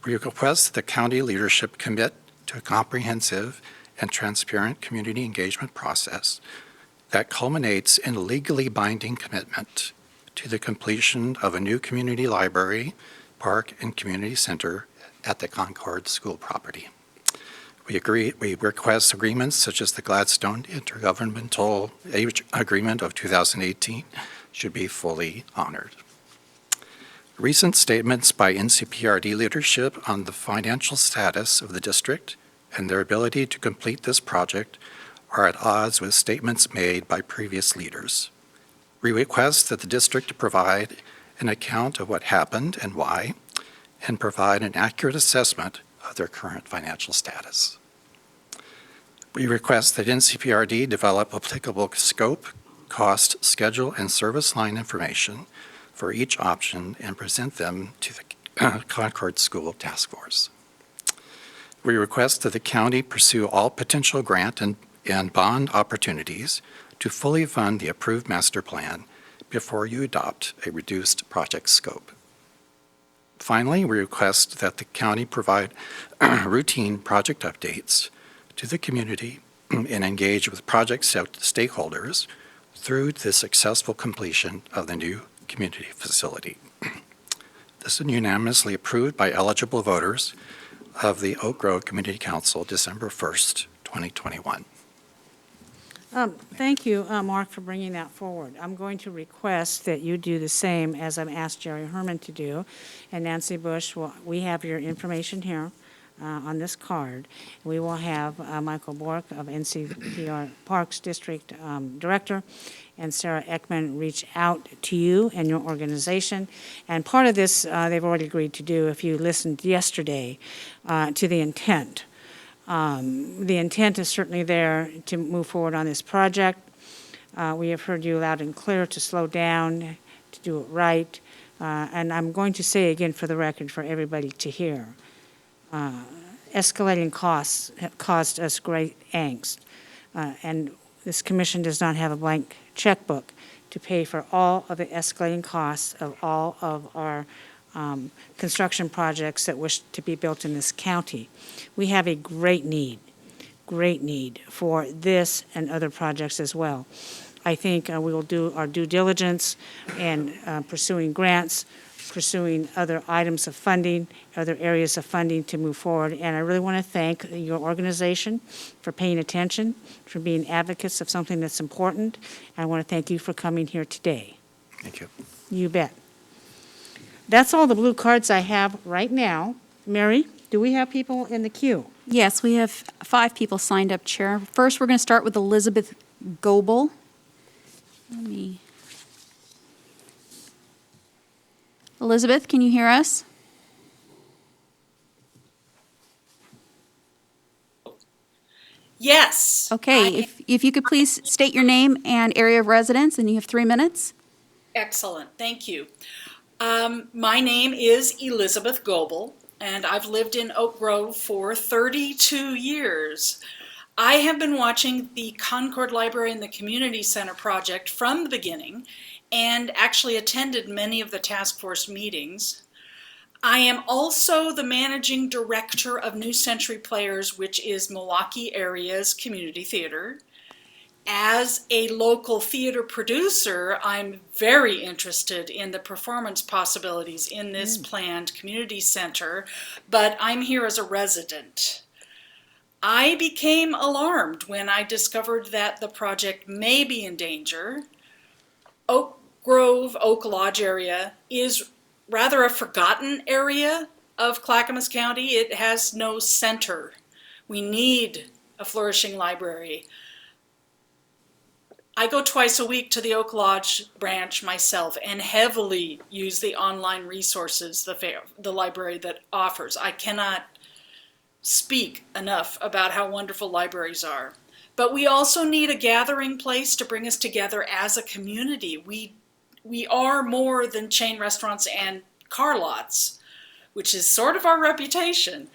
we request the county leadership commit to a comprehensive and transparent community engagement process that culminates in a legally binding commitment to the completion of a new community library, park, and community center at the Concord School property. We request agreements such as the Gladstone Intergovernmental Age Agreement of 2018 should be fully honored. Recent statements by NCPRD leadership on the financial status of the district and their ability to complete this project are at odds with statements made by previous leaders. We request that the district provide an account of what happened and why, and provide an accurate assessment of their current financial status. We request that NCPRD develop applicable scope, cost, schedule, and service line information for each option and present them to the Concord School Task Force. We request that the county pursue all potential grant and bond opportunities to fully fund the approved master plan before you adopt a reduced project scope. Finally, we request that the county provide routine project updates to the community and engage with project stakeholders through the successful completion of the new community facility. This is unanimously approved by eligible voters of the Oak Grove Community Council December 1st, 2021. Thank you, Mark, for bringing that forward. I'm going to request that you do the same as I've asked Jerry Herman to do. And Nancy Bush, we have your information here on this card. We will have Michael Bork of NCPR Parks District Director and Sarah Ekman reach out to you and your organization. And part of this they've already agreed to do, if you listened yesterday, to the intent. The intent is certainly there to move forward on this project. We have heard you loud and clear to slow down, to do it right. And I'm going to say again for the record for everybody to hear, escalating costs have caused us great angst. And this commission does not have a blank checkbook to pay for all of the escalating costs of all of our construction projects that wish to be built in this county. We have a great need for this and other projects as well. I think we will do our due diligence in pursuing grants, pursuing other items of funding, other areas of funding to move forward. And I really want to thank your organization for paying attention, for being advocates of something that's important. I want to thank you for coming here today. Thank you. You bet. That's all the blue cards I have right now. Mary, do we have people in the queue? Yes, we have 5 people signed up, Chair. First, we're going to start with Elizabeth Goebel. Elizabeth, can you hear us? Yes. Okay, if you could please state your name and area of residence, and you have 3 minutes. Excellent. Thank you. My name is Elizabeth Goebel, and I've lived in Oak Grove for 32 years. I have been watching the Concord Library and the Community Center project from the beginning and actually attended many of the task force meetings. I am also the managing director of New Century Players, which is Milwaukee area's community theater. As a local theater producer, I'm very interested in the performance possibilities in this planned community center, but I'm here as a resident. I became alarmed when I discovered that the project may be in danger. Oak Grove, Oak Lodge area is rather a forgotten area of Clackamas County. It has no center. We need a flourishing library. I go twice a week to the Oak Lodge branch myself and heavily use the online resources the library that offers. I cannot speak enough about how wonderful libraries are. But we also need a gathering place to bring us together as a community. We are more than chain restaurants and car lots, which is sort of our reputation.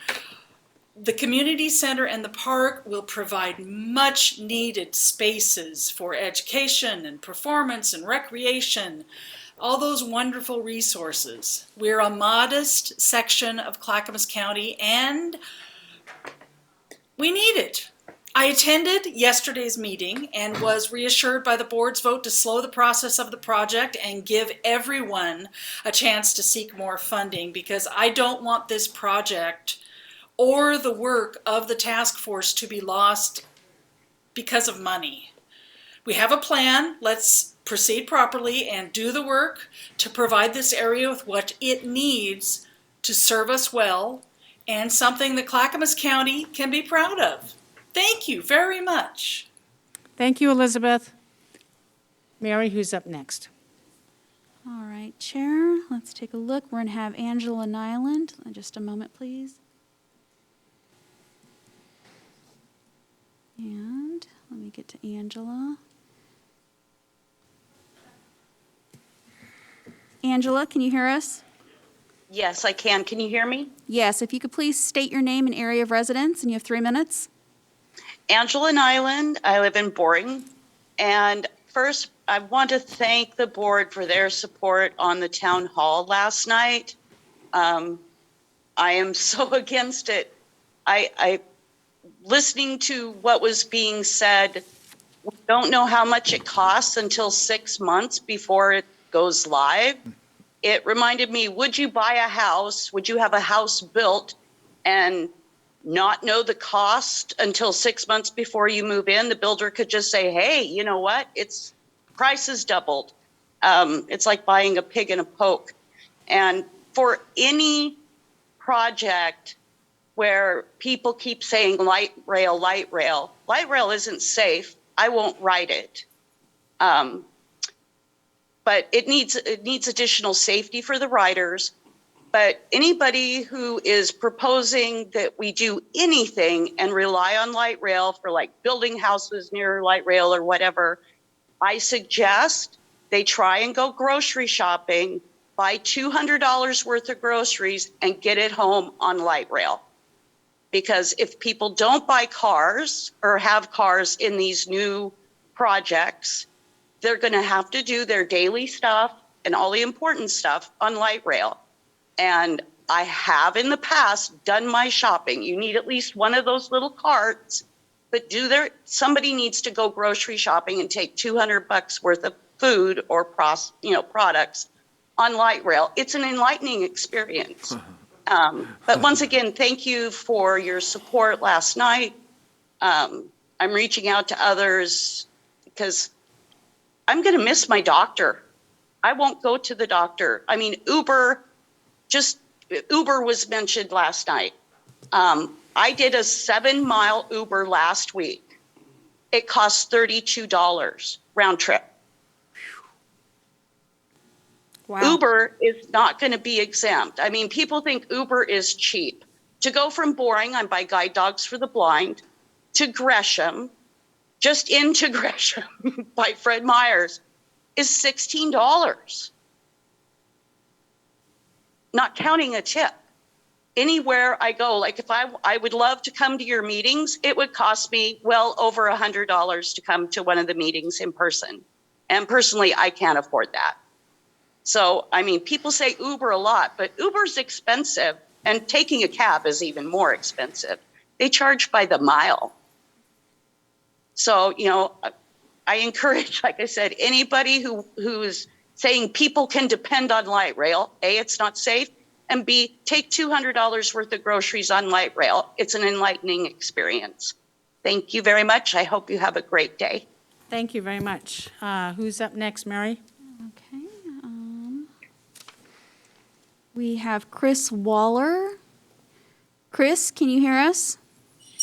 The community center and the park will provide much needed spaces for education and performance and recreation, all those wonderful resources. We're a modest section of Clackamas County and we need it. I attended yesterday's meeting and was reassured by the board's vote to slow the process of the project and give everyone a chance to seek more funding, because I don't want this project or the work of the task force to be lost because of money. We have a plan. Let's proceed properly and do the work to provide this area with what it needs to serve us well, and something that Clackamas County can be proud of. Thank you very much. Thank you, Elizabeth. Mary, who's up next? All right, Chair, let's take a look. We're going to have Angela Nyland. Just a moment, please. And let me get to Angela. Angela, can you hear us? Yes, I can. Can you hear me? Yes, if you could please state your name and area of residence, and you have 3 minutes. Angela Nyland. I live in Boring. And first, I want to thank the board for their support on the town hall last night. I am so against it. I listening to what was being said, we don't know how much it costs until 6 months before it goes live. It reminded me, would you buy a house? Would you have a house built and not know the cost until 6 months before you move in? The builder could just say, hey, you know what? It's price is doubled. It's like buying a pig in a poke. And for any project where people keep saying light rail isn't safe. I won't write it. But it needs additional safety for the riders. But anybody who is proposing that we do anything and rely on light rail for like building houses near light rail or whatever, I suggest they try and go grocery shopping, buy $200 worth of groceries and get it home on light rail. Because if people don't buy cars or have cars in these new projects, they're going to have to do their daily stuff and all the important stuff on light rail. And I have in the past done my shopping. You need at least one of those little carts, but somebody needs to go grocery shopping and take $200 worth of food or products on light rail. It's an enlightening experience. But once again, thank you for your support last night. I'm reaching out to others because I'm going to miss my doctor. I won't go to the doctor. I mean, Uber was mentioned last night. I did a 7-mile Uber last week. It cost $32 round trip. Wow. Uber is not going to be exempt. I mean, people think Uber is cheap. To go from Boring, I'm by Guide Dogs for the Blind, to Gresham, just into Gresham by Fred Meyers, is $16. Not counting a tip. Anywhere I go, like if I would love to come to your meetings, it would cost me well over $100 to come to one of the meetings in person. And personally, I can't afford that. So, I mean, people say Uber a lot, but Uber's expensive, and taking a cab is even more expensive. They charge by the mile. So, I encourage, like I said, anybody who's saying people can depend on light rail, A, it's not safe, and B, take $200 worth of groceries on light rail. It's an enlightening experience. Thank you very much. I hope you have a great day. Thank you very much. Who's up next, Mary? Okay. We have Chris Waller. Chris, can you hear us?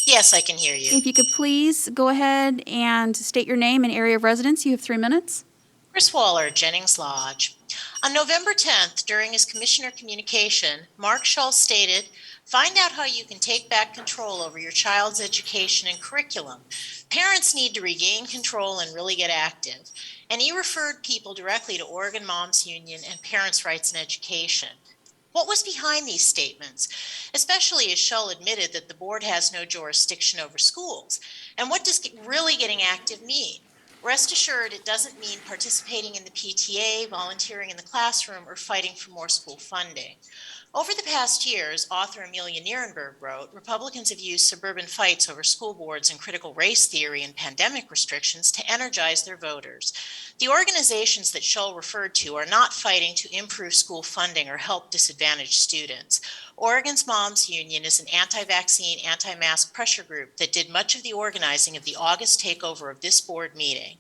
Yes, I can hear you. If you could please go ahead and state your name and area of residence. You have 3 minutes. Chris Waller, Jennings Lodge. On November 10th, during his commissioner communication, Mark Shull stated, "Find out how you can take back control over your child's education and curriculum. Parents need to regain control and really get active." And he referred people directly to Oregon Moms Union and Parents' Rights in Education. What was behind these statements, especially as Shull admitted that the board has no jurisdiction over schools? And what does really getting active mean? Rest assured, it doesn't mean participating in the PTA, volunteering in the classroom, or fighting for more school funding. Over the past years, author Amelia Nierenberg wrote, Republicans have used suburban fights over school boards and critical race theory and pandemic restrictions to energize their voters. The organizations that Shull referred to are not fighting to improve school funding or help disadvantaged students. Oregon's Moms Union is an anti-vaccine, anti-mask pressure group that did much of the organizing of the August takeover of this board meeting.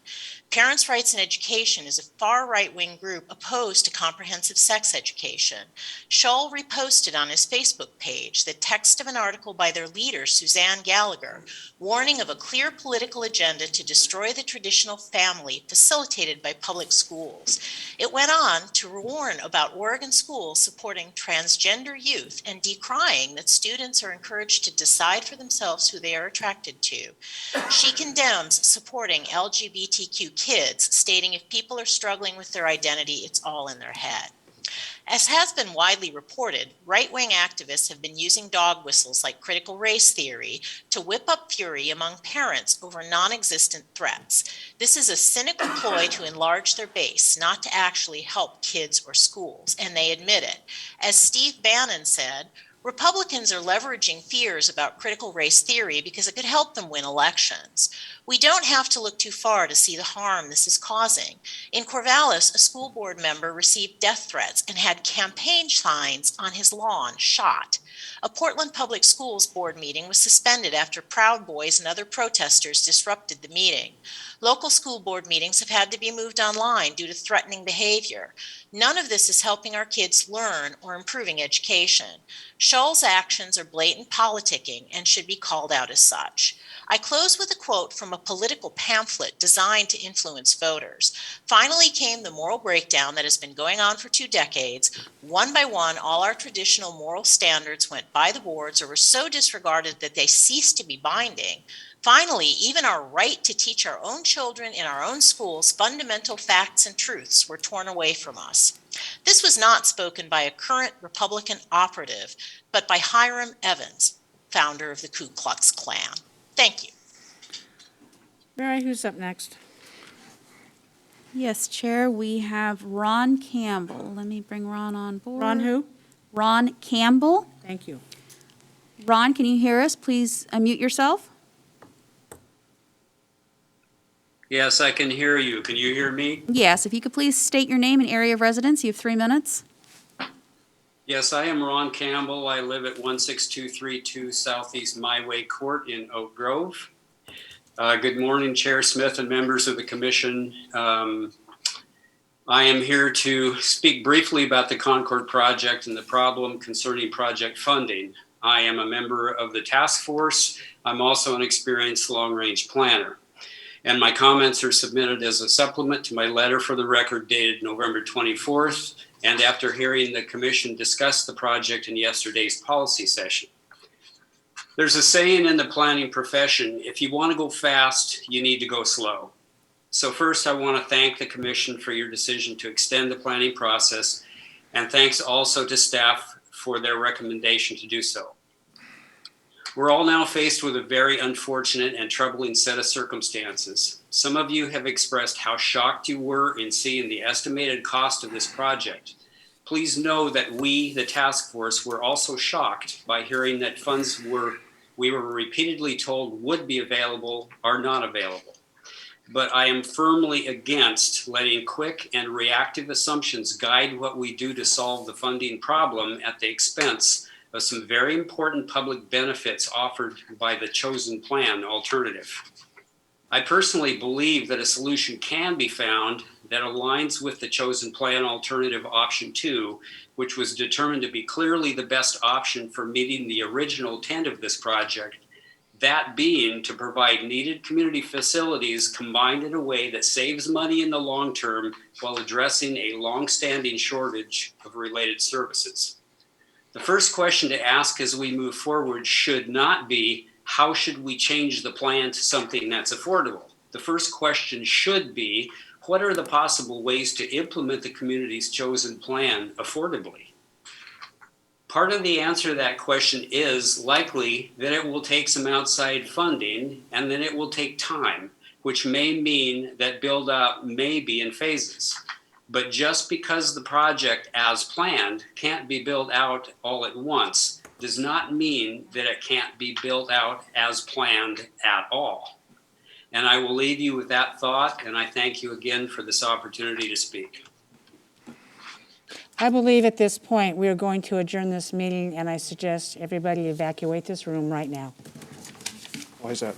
Parents' Rights in Education is a far right-wing group opposed to comprehensive sex education. Shull reposted on his Facebook page the text of an article by their leader, Suzanne Gallagher, warning of a clear political agenda to destroy the traditional family facilitated by public schools. It went on to warn about Oregon schools supporting transgender youth and decrying that students are encouraged to decide for themselves who they are attracted to. She condemns supporting LGBTQ kids, stating if people are struggling with their identity, it's all in their head. As has been widely reported, right-wing activists have been using dog whistles like critical race theory to whip up fury among parents over non-existent threats. This is a cynical ploy to enlarge their base, not to actually help kids or schools, and they admit it. As Steve Bannon said, Republicans are leveraging fears about critical race theory because it could help them win elections. We don't have to look too far to see the harm this is causing. In Corvallis, a school board member received death threats and had campaign signs on his lawn shot. A Portland Public Schools board meeting was suspended after Proud Boys and other protesters disrupted the meeting. Local school board meetings have had to be moved online due to threatening behavior. None of this is helping our kids learn or improving education. Shull's actions are blatant politicking and should be called out as such. I close with a quote from a political pamphlet designed to influence voters. Finally came the moral breakdown that has been going on for 2 decades. One by one, all our traditional moral standards went by the boards or were so disregarded that they ceased to be binding. Finally, even our right to teach our own children in our own schools fundamental facts and truths were torn away from us. This was not spoken by a current Republican operative, but by Hiram Evans, founder of the Ku Klux Klan. Thank you. Mary, who's up next? Yes, Chair, we have Ron Campbell. Let me bring Ron on board. Ron who? Ron Campbell. Thank you. Ron, can you hear us? Please unmute yourself. Yes, I can hear you. Can you hear me? Yes, if you could please state your name and area of residence. You have 3 minutes. Yes, I am Ron Campbell. I live at 16232 Southeast My Way Court in Oak Grove. Good morning, Chair Smith and members of the Commission. I am here to speak briefly about the Concord project and the problem concerning project funding. I am a member of the task force. I'm also an experienced long-range planner. And my comments are submitted as a supplement to my letter for the record dated November 24th, and after hearing the Commission discuss the project in yesterday's policy session. There's a saying in the planning profession, if you want to go fast, you need to go slow. So first, I want to thank the Commission for your decision to extend the planning process, and thanks also to staff for their recommendation to do so. We're all now faced with a very unfortunate and troubling set of circumstances. Some of you have expressed how shocked you were in seeing the estimated cost of this project. Please know that we, the task force, were also shocked by hearing that funds we were repeatedly told would be available are not available. But I am firmly against letting quick and reactive assumptions guide what we do to solve the funding problem at the expense of some very important public benefits offered by the chosen plan alternative. I personally believe that a solution can be found that aligns with the chosen plan alternative option 2, which was determined to be clearly the best option for meeting the original intent of this project, That being to provide needed community facilities combined in a way that saves money in the long term while addressing a long-standing shortage of related services. The first question to ask as we move forward should not be, how should we change the plan to something that's affordable? The first question should be, what are the possible ways to implement the community's chosen plan affordably? Part of the answer to that question is likely that it will take some outside funding and then it will take time, which may mean that build out may be in phases. But just because the project as planned can't be built out all at once does not mean that it can't be built out as planned at all. And I will leave you with that thought, and I thank you again for this opportunity to speak. I believe at this point we are going to adjourn this meeting, and I suggest everybody evacuate this room right now. Why is that?